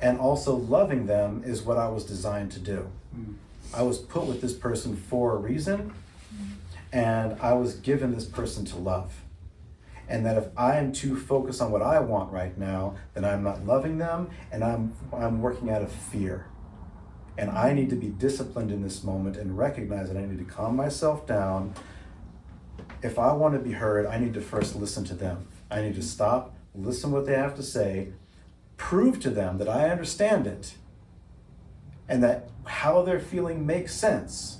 and also loving them is what I was designed to do. I was put with this person for a reason, and I was given this person to love. And that if I am too focused on what I want right now, then I'm not loving them, and I'm working out of fear. And I need to be disciplined in this moment and recognize that I need to calm myself down. If I want to be heard, I need to first listen to them. I need to stop, listen to what they have to say, prove to them that I understand it, and that how they're feeling makes sense,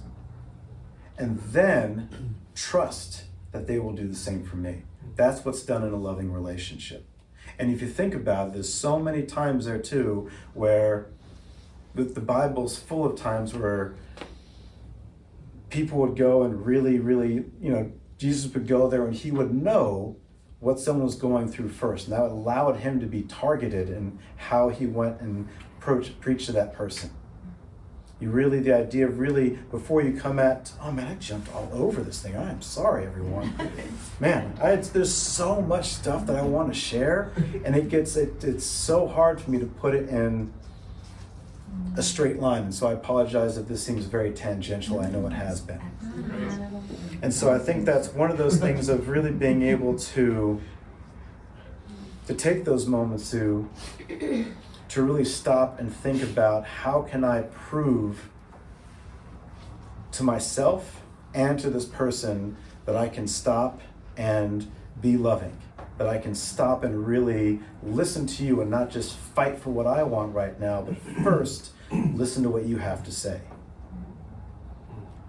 and then trust that they will do the same for me. That's what's done in a loving relationship. And if you think about it, there's so many times there too where the Bible's full of times where people would go and really, really, Jesus would go there and he would know what someone was going through first. And that allowed him to be targeted in how he went and preached to that person. The idea of really, before you come at, oh man, I jumped all over this thing. I am sorry, everyone. Man, there's so much stuff that I want to share, and it's so hard for me to put it in a straight line. And so I apologize if this seems very tangential. I know it has been. And so I think that's one of those things of really being able to take those moments to really stop and think about how can I prove to myself and to this person that I can stop and be loving, that I can stop and really listen to you and not just fight for what I want right now, but first listen to what you have to say.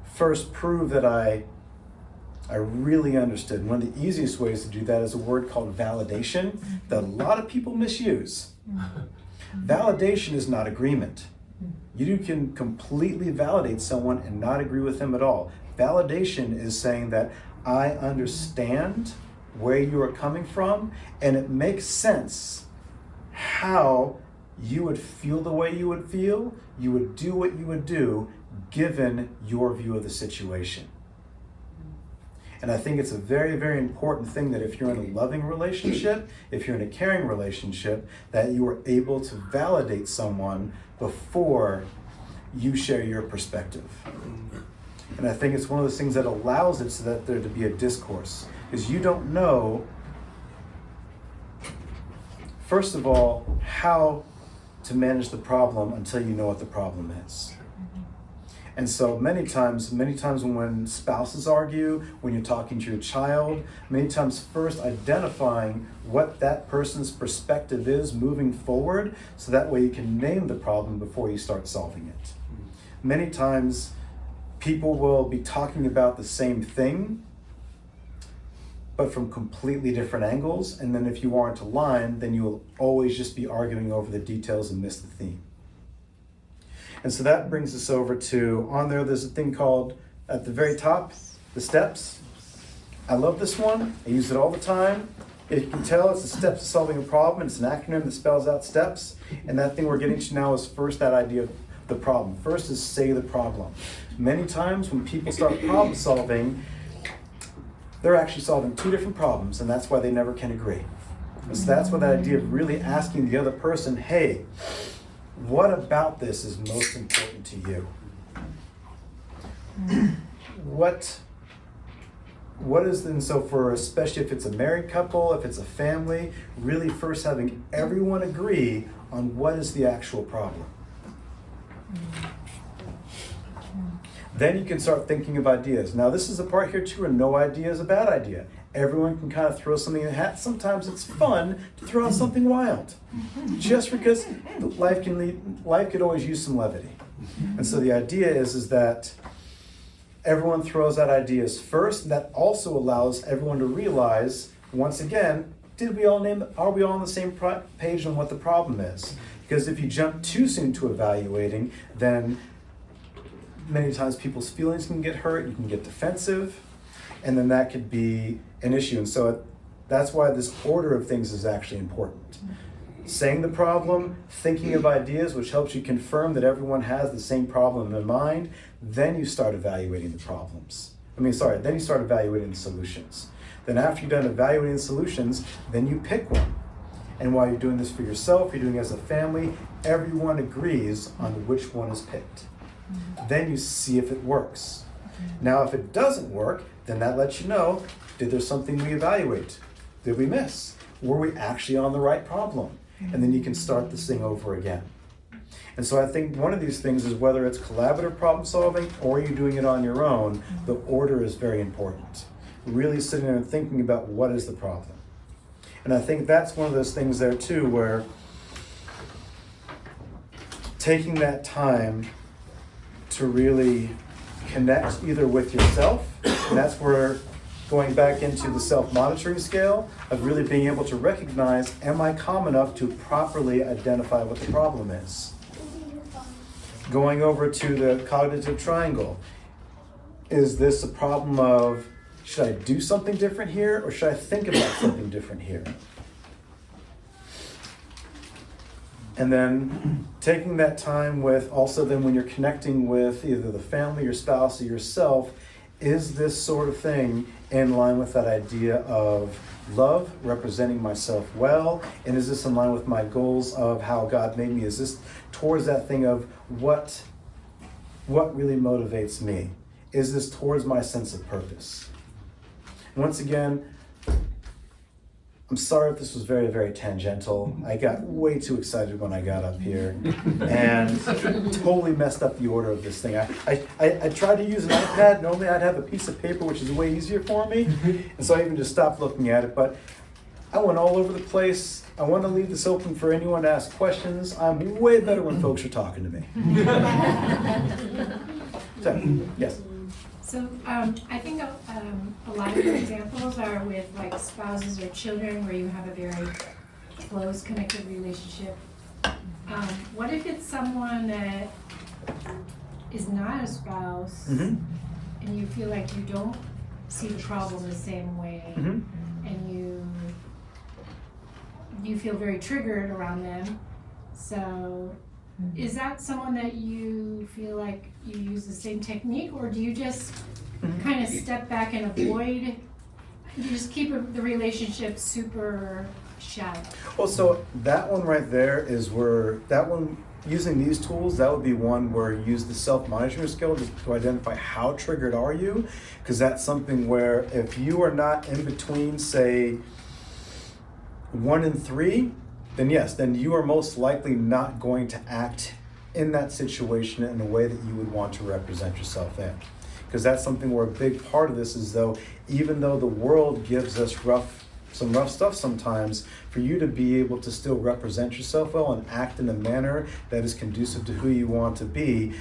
First prove that I really understood. One of the easiest ways to do that is a word called validation that a lot of people misuse. Validation is not agreement. You can completely validate someone and not agree with them at all. Validation is saying that I understand where you are coming from, and it makes sense how you would feel the way you would feel, you would do what you would do, given your view of the situation. And I think it's a very, very important thing that if you're in a loving relationship, if you're in a caring relationship, that you are able to validate someone before you share your perspective. And I think it's one of those things that allows it so that there to be a discourse. Because you don't know, first of all, how to manage the problem until you know what the problem is. And so many times when spouses argue, when you're talking to your child, many times first identifying what that person's perspective is moving forward, so that way you can name the problem before you start solving it. Many times people will be talking about the same thing, but from completely different angles, and then if you aren't aligned, then you will always just be arguing over the details and miss the theme. And so that brings us over to, on there's a thing called, at the very top, the steps. I love this one, I use it all the time. If you can tell, it's the steps to solving a problem, it's an acronym that spells out steps, and that thing we're getting to now is first that idea of the problem. First is say the problem. Many times when people start problem solving, they're actually solving two different problems, and that's why they never can agree. And so that's what that idea of really asking the other person, hey, what about this is most important to you? What is, and so for, especially if it's a married couple, if it's a family, really first having everyone agree on what is the actual problem. Then you can start thinking of ideas. Now this is the part here too where no idea is a bad idea. Everyone can kind of throw something in the hat. Sometimes it's fun to throw out something wild. Just because life could always use some levity. And so the idea is that everyone throws out ideas first. That also allows everyone to realize, once again, are we all on the same page on what the problem is? Because if you jump too soon to evaluating, then many times people's feelings can get hurt, you can get defensive, and then that could be an issue. And so that's why this order of things is actually important. Saying the problem, thinking of ideas, which helps you confirm that everyone has the same problem in mind, then you start evaluating the problems. Then you start evaluating the solutions. Then after you've done evaluating the solutions, then you pick one. And while you're doing this for yourself, you're doing it as a family, everyone agrees on which one is picked. Then you see if it works. Now, if it doesn't work, then that lets you know, did there something we evaluate? Did we miss? Were we actually on the right problem? And then you can start this thing over again. And so I think one of these things is whether it's collaborative problem solving or you're doing it on your own, the order is very important. Really sitting there and thinking about what is the problem. And I think that's one of those things there too, where taking that time to really connect either with yourself, and that's where going back into the self-monitoring scale of really being able to recognize, am I calm enough to properly identify what the problem is? Going over to the cognitive triangle, is this a problem of, should I do something different here or should I think about something different here? And then taking that time with also then when you're connecting with either the family, your spouse, or yourself, is this sort of thing in line with that idea of love, representing myself well? And is this in line with my goals of how God made me? Is this towards that thing of what really motivates me? Is this towards my sense of purpose? Once again, I'm sorry if this was very, very tangential. I got way too excited when I got up here and totally messed up the order of this thing. I tried to use an iPad. Normally I'd have a piece of paper, which is way easier for me. And so I even just stopped looking at it. But I went all over the place. I want to leave this open for anyone to ask questions. I'm way better when folks are talking to me. So, yes. So I think a lot of your examples are with like spouses or children where you have a very close connected relationship. What if it's someone that is not a spouse and you feel like you don't see the problem the same way and you feel very triggered around them. So is that someone that you feel like you use the same technique, or do you just kind of step back and avoid, you just keep the relationship super shallow? Well, so that one right there is where, that one, using these tools, that would be one where you use the self-monitoring skill to identify how triggered are you, because that's something where if you are not in between, say, 1 and 3, then yes, then you are most likely not going to act in that situation in a way that you would want to represent yourself in. Because that's something where a big part of this is, though, even though the world gives us some rough stuff sometimes, for you to be able to still represent yourself well and act in a manner that is conducive to who you want to be,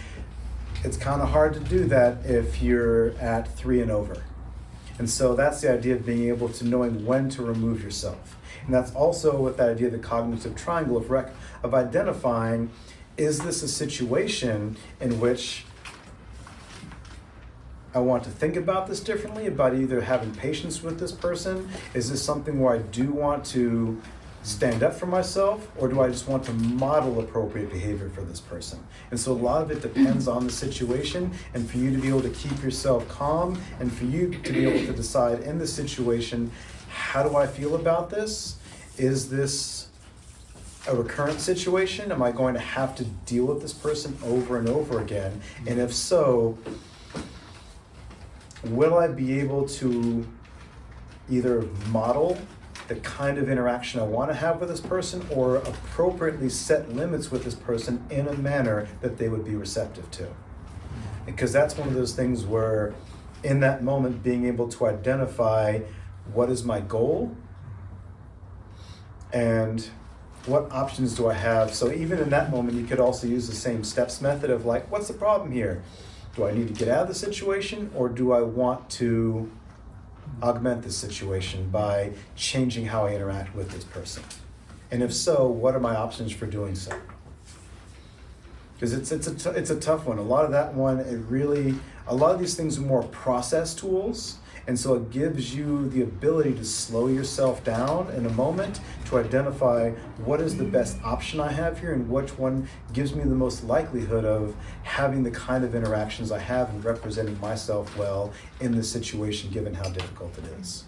it's kind of hard to do that if you're at 3 and over. And so that's the idea of being able to knowing when to remove yourself. And that's also with that idea of the cognitive triangle of identifying, is this a situation in which I want to think about this differently, about either having patience with this person? Is this something where I do want to stand up for myself, or do I just want to model appropriate behavior for this person? And so a lot of it depends on the situation, and for you to be able to keep yourself calm, and for you to be able to decide in the situation, how do I feel about this? Is this a recurrent situation? Am I going to have to deal with this person over and over again? And if so, will I be able to either model the kind of interaction I want to have with this person, or appropriately set limits with this person in a manner that they would be receptive to? Because that's one of those things where, in that moment, being able to identify what is my goal and what options do I have. So even in that moment, you could also use the same steps method of like, what's the problem here? Do I need to get out of the situation, or do I want to augment this situation by changing how I interact with this person? And if so, what are my options for doing so? Because it's a tough one. A lot of that one, a lot of these things are more process tools. And so it gives you the ability to slow yourself down in a moment to identify what is the best option I have here, and which one gives me the most likelihood of having the kind of interactions I have and representing myself well in this situation, given how difficult it is.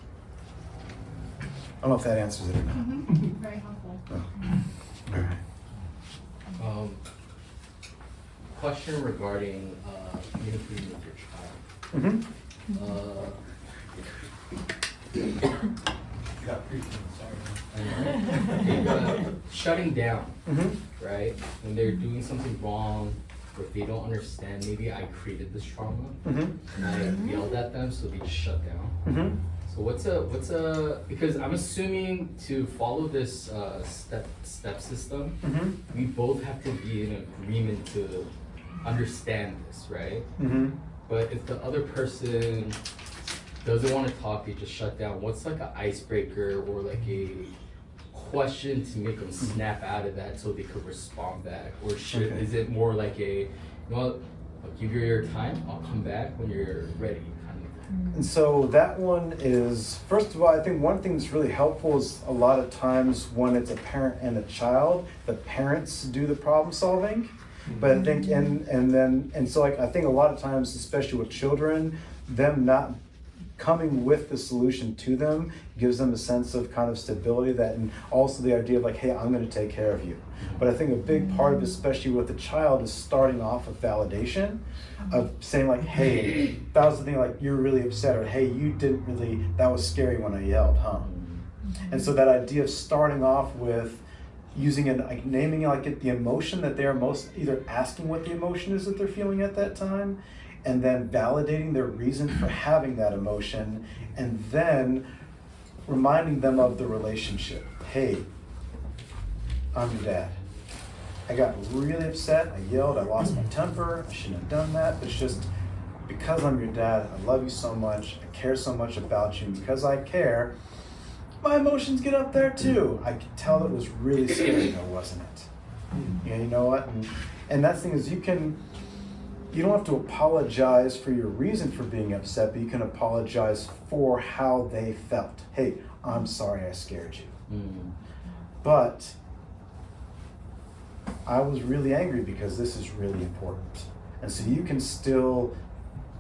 I don't know if that answers it or not. Mm-hmm. Very helpful. Oh. All right. Question regarding communicating with your child. Mm-hmm. Shutting down, Mm-hmm. right? When they're doing something wrong, or if they don't understand, maybe I created this trauma Mm-hmm. and I yelled at them, so they just shut down. Mm-hmm. So what's a because I'm assuming to follow this step system, Mm-hmm. we both have to be in agreement to understand this, right? Mm-hmm. But if the other person doesn't want to talk, they just shut down, what's like an icebreaker or like a question to make them snap out of that so they could respond back? Or is it more like a, I'll give you your time, I'll come back when you're ready kind of thing? And so that one is, first of all, I think one thing that's really helpful is a lot of times when it's a parent and a child, the parents do the problem solving. But I think, and so like, I think a lot of times, especially with children, them not coming with the solution to them gives them a sense of kind of stability, that, and also the idea of like, hey, I'm going to take care of you. But I think a big part of it, especially with a child, is starting off with validation, of saying like, hey, that was the thing, like, you're really upset, or hey, you didn't really, that was scary when I yelled, huh? And so that idea of starting off with using it, like naming it, like the emotion that they're most, either asking what the emotion is that they're feeling at that time, and then validating their reason for having that emotion, and then reminding them of the relationship. Hey, I'm your dad. I got really upset, I yelled, I lost my temper, I shouldn't have done that, but it's just because I'm your dad, I love you so much, I care so much about you, and because I care, my emotions get up there too. I could tell it was really scary though, wasn't it? Yeah, you know what? And that thing is, you don't have to apologize for your reason for being upset, but you can apologize for how they felt. Hey, I'm sorry I scared you. but I was really angry because this is really important. And so you can still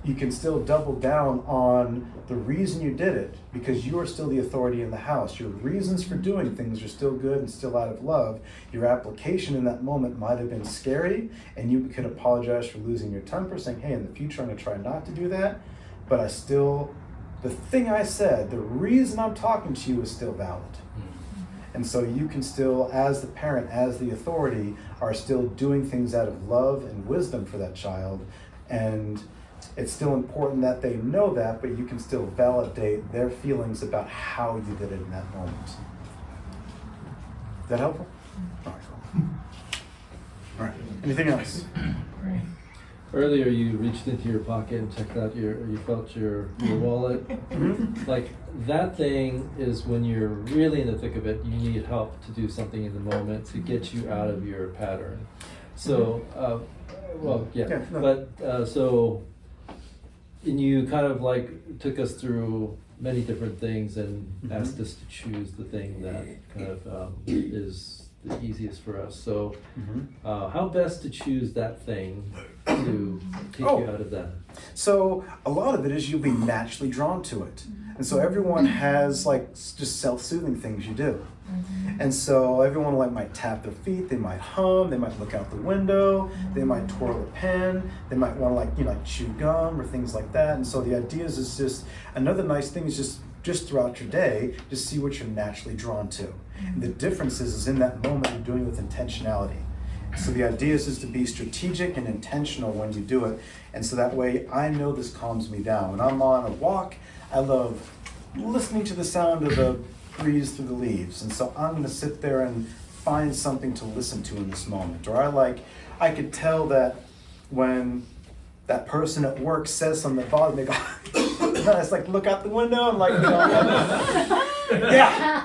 double down on the reason you did it, because you are still the authority in the house. Your reasons for doing things are still good and still out of love. Your application in that moment might have been scary, and you could apologize for losing your temper, saying, hey, in the future I'm going to try not to do that, but the thing I said, the reason I'm talking to you is still valid. And so you can still, as the parent, as the authority, are still doing things out of love and wisdom for that child. And it's still important that they know that, but you can still validate their feelings about how you did it in that moment. Is that helpful? All right, cool. All right, anything else? Earlier, you reached into your pocket and checked out you felt your wallet. Like, that thing is when you're really in the thick of it, you need help to do something in the moment to get you out of your pattern. So, and you kind of like took us through many different things and asked us to choose the thing that kind of is the easiest for us. So how best to choose that thing to take you out of that? So a lot of it is you'll be naturally drawn to it. And so everyone has like just self-soothing things you do. And so everyone like might tap their feet, they might hum, they might look out the window, they might twirl a pen, they might want to like chew gum or things like that. And so the idea is just another nice thing is just throughout your day, just see what you're naturally drawn to. And the difference is in that moment you're doing it with intentionality. So the idea is to be strategic and intentional when you do it. And so that way I know this calms me down. When I'm on a walk, I love listening to the sound of the breeze through the leaves. And so I'm gonna sit there and find something to listen to in this moment. Or I could tell that when that person at work says something that bothers me, I go, I just like look out the window and like, you know, yeah.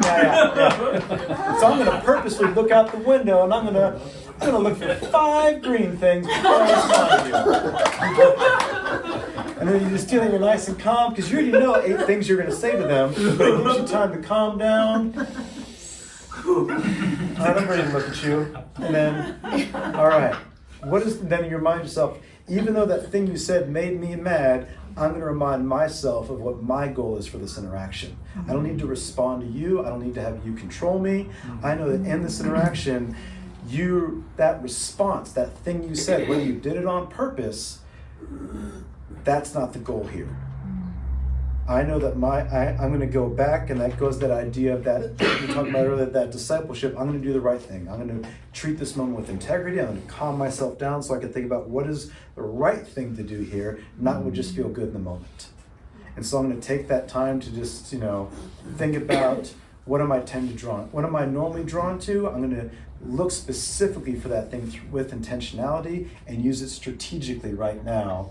Yeah. So I'm gonna purposely look out the window and I'm gonna look for 5 green things before I respond to you. And then you just feel you're nice and calm because you already know 8 things you're gonna say to them, but it gives you time to calm down. All right, I'm ready to look at you. And then, all right, then you remind yourself, even though that thing you said made me mad, I'm going to remind myself of what my goal is for this interaction. I don't need to respond to you. I don't need to have you control me. I know that in this interaction, that response, that thing you said, whether you did it on purpose, that's not the goal here. I know that I'm going to go back, and that goes to that idea of that we talked about earlier, that discipleship. I'm going to do the right thing. I'm going to treat this moment with integrity. I'm going to calm myself down so I can think about what is the right thing to do here, not what just feel good in the moment. And so I'm going to take that time to just, think about what am I normally drawn to? I'm going to look specifically for that thing with intentionality and use it strategically right now.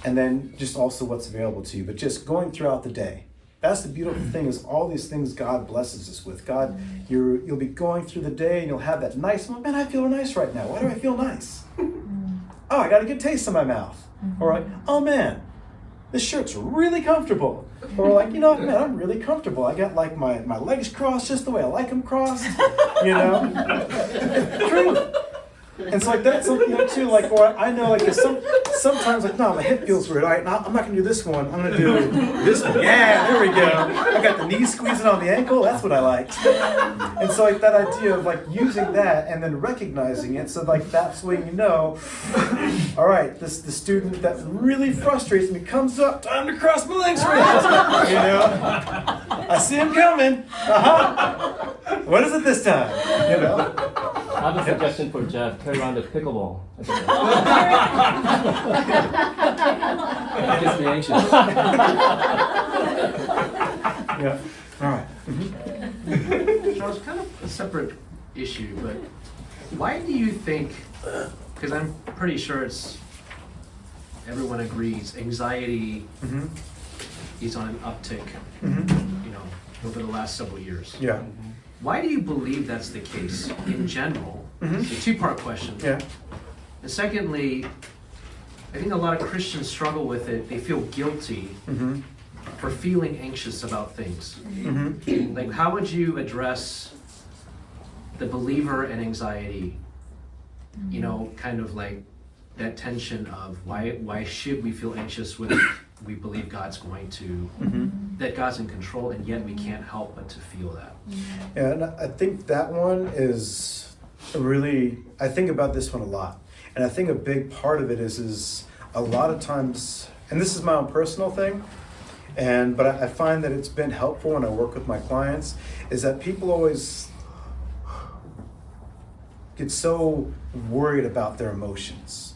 And then just also what's available to you, but just going throughout the day. That's the beautiful thing, is all these things God blesses us with. God, you'll be going through the day and you'll have that nice moment. Man, I feel nice right now. Why do I feel nice? Oh, I got a good taste in my mouth. Or like, oh man, this shirt's really comfortable. Or like, man, I'm really comfortable. I got like my legs crossed just the way I like them crossed. True. And so like that's something too, like, or I know like sometimes like, no, my hip feels weird. All right, I'm not gonna do this one. I'm gonna do this one. Yeah, there we go. I got the knee squeezing on the ankle. That's what I liked. And so like that idea of like using that and then recognizing it. So like that's when all right, the student that really frustrates me comes up. Time to cross my legs for I see him coming. What is it this time? I have a suggestion for Jeff. Play around the pickleball. It gets me anxious. Yeah. All right. Charles, kind of a separate issue, but why do you think, because I'm pretty sure everyone agrees, anxiety is on an uptick, over the last several years. Yeah. Why do you believe that's the case in general? It's a 2-part question. Yeah. And secondly, I think a lot of Christians struggle with it. They feel guilty Mm-hmm. for feeling anxious about things. Mm-hmm. Like, how would you address the believer and anxiety? You know, kind of like that tension of why should we feel anxious when we believe God's going to, Mm-hmm. that God's in control, and yet we can't help but to feel that. Yeah, and I think that one is really, I think about this one a lot. And I think a big part of it is a lot of times, and this is my own personal thing, but I find that it's been helpful when I work with my clients, is that people always get so worried about their emotions.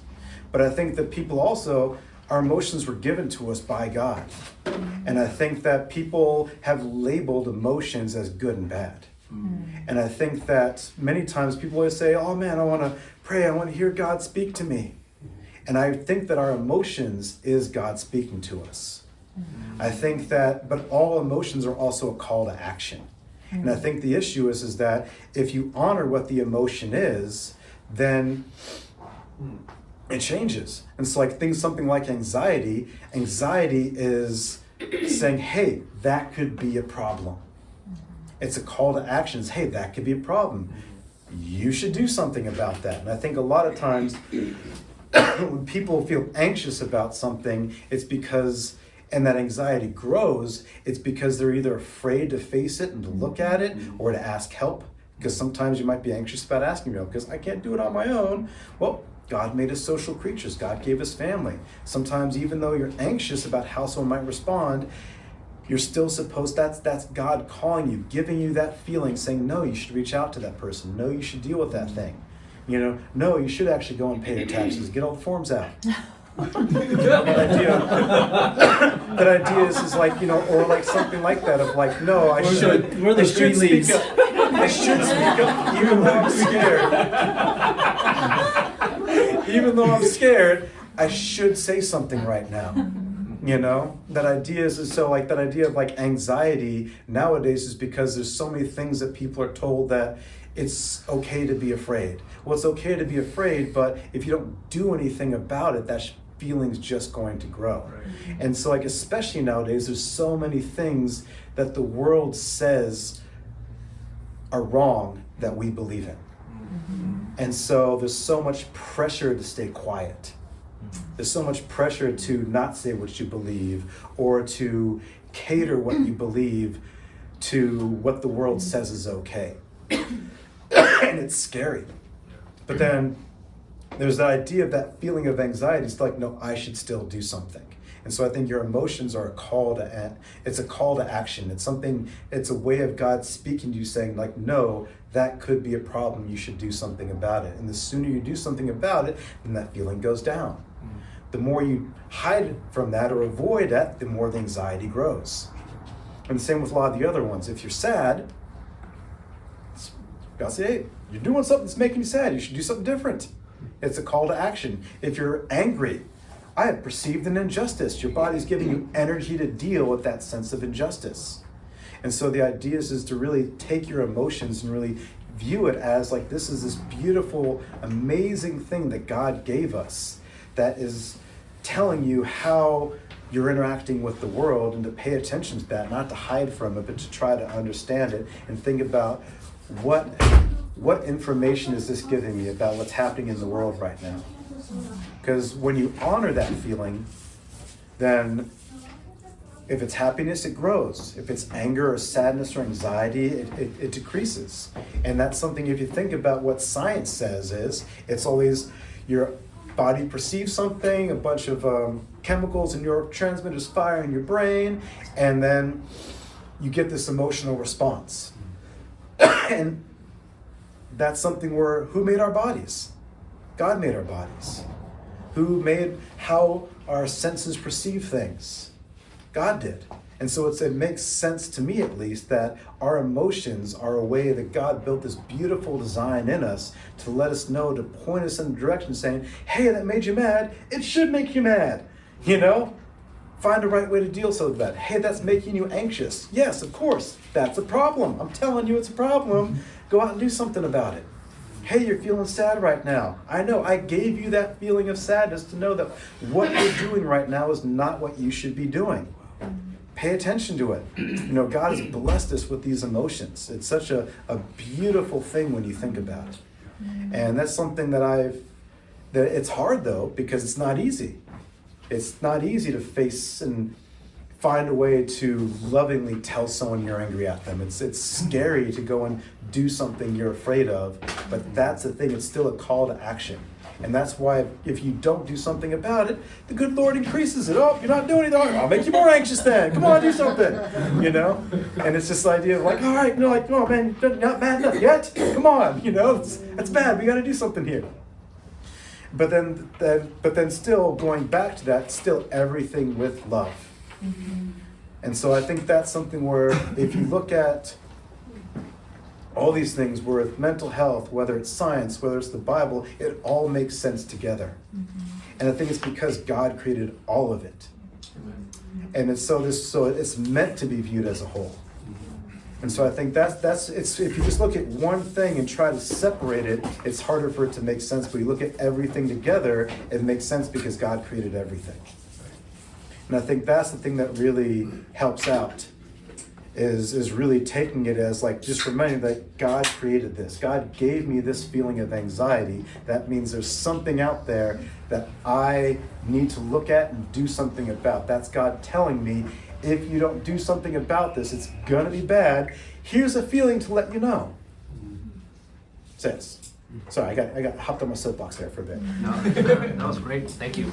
But I think that people also, our emotions were given to us by God. And I think that people have labeled emotions as good and bad. And I think that many times people always say, oh man, I want to pray, I want to hear God speak to me. And I think that our emotions is God speaking to us. I think that, but all emotions are also a call to action. And I think the issue is that if you honor what the emotion is, then it changes. And so like something like anxiety is saying, hey, that could be a problem. It's a call to actions. Hey, that could be a problem. You should do something about that. And I think a lot of times when people feel anxious about something, it's because, and that anxiety grows, it's because they're either afraid to face it and to look at it or to ask help. Because sometimes you might be anxious about asking help because I can't do it on my own. Well, God made us social creatures. God gave us family. Sometimes even though you're anxious about how someone might respond, you're still supposed, that's God calling you, giving you that feeling, saying, no, you should reach out to that person. No, you should deal with that thing. You know, no, you should actually go and pay your taxes. Get all the forms out. That idea is like, you know, or like something like that of like, no, I should. We're the I should green leaves. speak up. I should speak up even though I'm scared. Even though I'm scared, I should say something right now. You know, that idea is so like that idea of like anxiety nowadays is because there's so many things that people are told that it's okay to be afraid. Well, it's okay to be afraid, but if you don't do anything about it, that feeling's just going to grow. Right. And so like especially nowadays, there's so many things that the world says are wrong that we believe in. Mm-hmm. And so there's so much pressure to stay quiet. There's so much pressure to not say what you believe or to cater what you believe to what the world says is okay. And it's scary. But then there's the idea of that feeling of anxiety. It's like, no, I should still do something. And so I think your emotions are a call to, it's a call to action. It's something, it's a way of God speaking to you saying like, no, that could be a problem. You should do something about it. And the sooner you do something about it, then that feeling goes down. The more you hide from that or avoid that, the more the anxiety grows. And the same with a lot of the other ones. If you're sad, God say, hey, you're doing something that's making you sad. You should do something different. It's a call to action. If you're angry, I have perceived an injustice. Your body's giving you energy to deal with that sense of injustice. And so the idea is to really take your emotions and really view it as like this is this beautiful, amazing thing that God gave us that is telling you how you're interacting with the world, and to pay attention to that, not to hide from it, but to try to understand it and think about what information is this giving me about what's happening in the world right now. Because when you honor that feeling, then if it's happiness, it grows. If it's anger or sadness or anxiety, it decreases. And that's something, if you think about what science says is, it's always your body perceives something, a bunch of chemicals and neurotransmitters fire in your brain, and then you get this emotional response. And that's something where, who made our bodies? God made our bodies. Who made how our senses perceive things? God did. And so it makes sense to me, at least, that our emotions are a way that God built this beautiful design in us to let us know, to point us in the direction saying, hey, that made you mad. It should make you mad. You know? Find the right way to deal with that. Hey, that's making you anxious. Yes, of course, that's a problem. I'm telling you it's a problem. Go out and do something about it. Hey, you're feeling sad right now. I know, I gave you that feeling of sadness to know that what you're doing right now is not what you should be doing. Pay attention to it. God has blessed us with these emotions. It's such a beautiful thing when you think about it. And that's something that it's hard though, because it's not easy. It's not easy to face and find a way to lovingly tell someone you're angry at them. It's scary to go and do something you're afraid of, but that's the thing, it's still a call to action. And that's why if you don't do something about it, the good Lord increases it. Oh, you're not doing anything. I'll make you more anxious then. Come on, do something. And it's this idea of like, all right, oh man, you're not bad enough yet. Come on, that's bad. We got to do something here. But then still going back to that, still everything with love. And so I think that's something where if you look at all these things, where mental health, whether it's science, whether it's the Bible, it all makes sense together. And I think it's because God created all of it. And it's so it's meant to be viewed as a whole. And so I think that's if you just look at one thing and try to separate it, it's harder for it to make sense. But you look at everything together, it makes sense because God created everything. And I think that's the thing that really helps out, is really taking it as like just remembering that God created this. God gave me this feeling of anxiety. That means there's something out there that I need to look at and do something about. That's God telling me, if you don't do something about this, it's gonna be bad. Here's a feeling to let you know. Says. Sorry, I got hopped on my soapbox there for a bit. No, that was great. Thank you.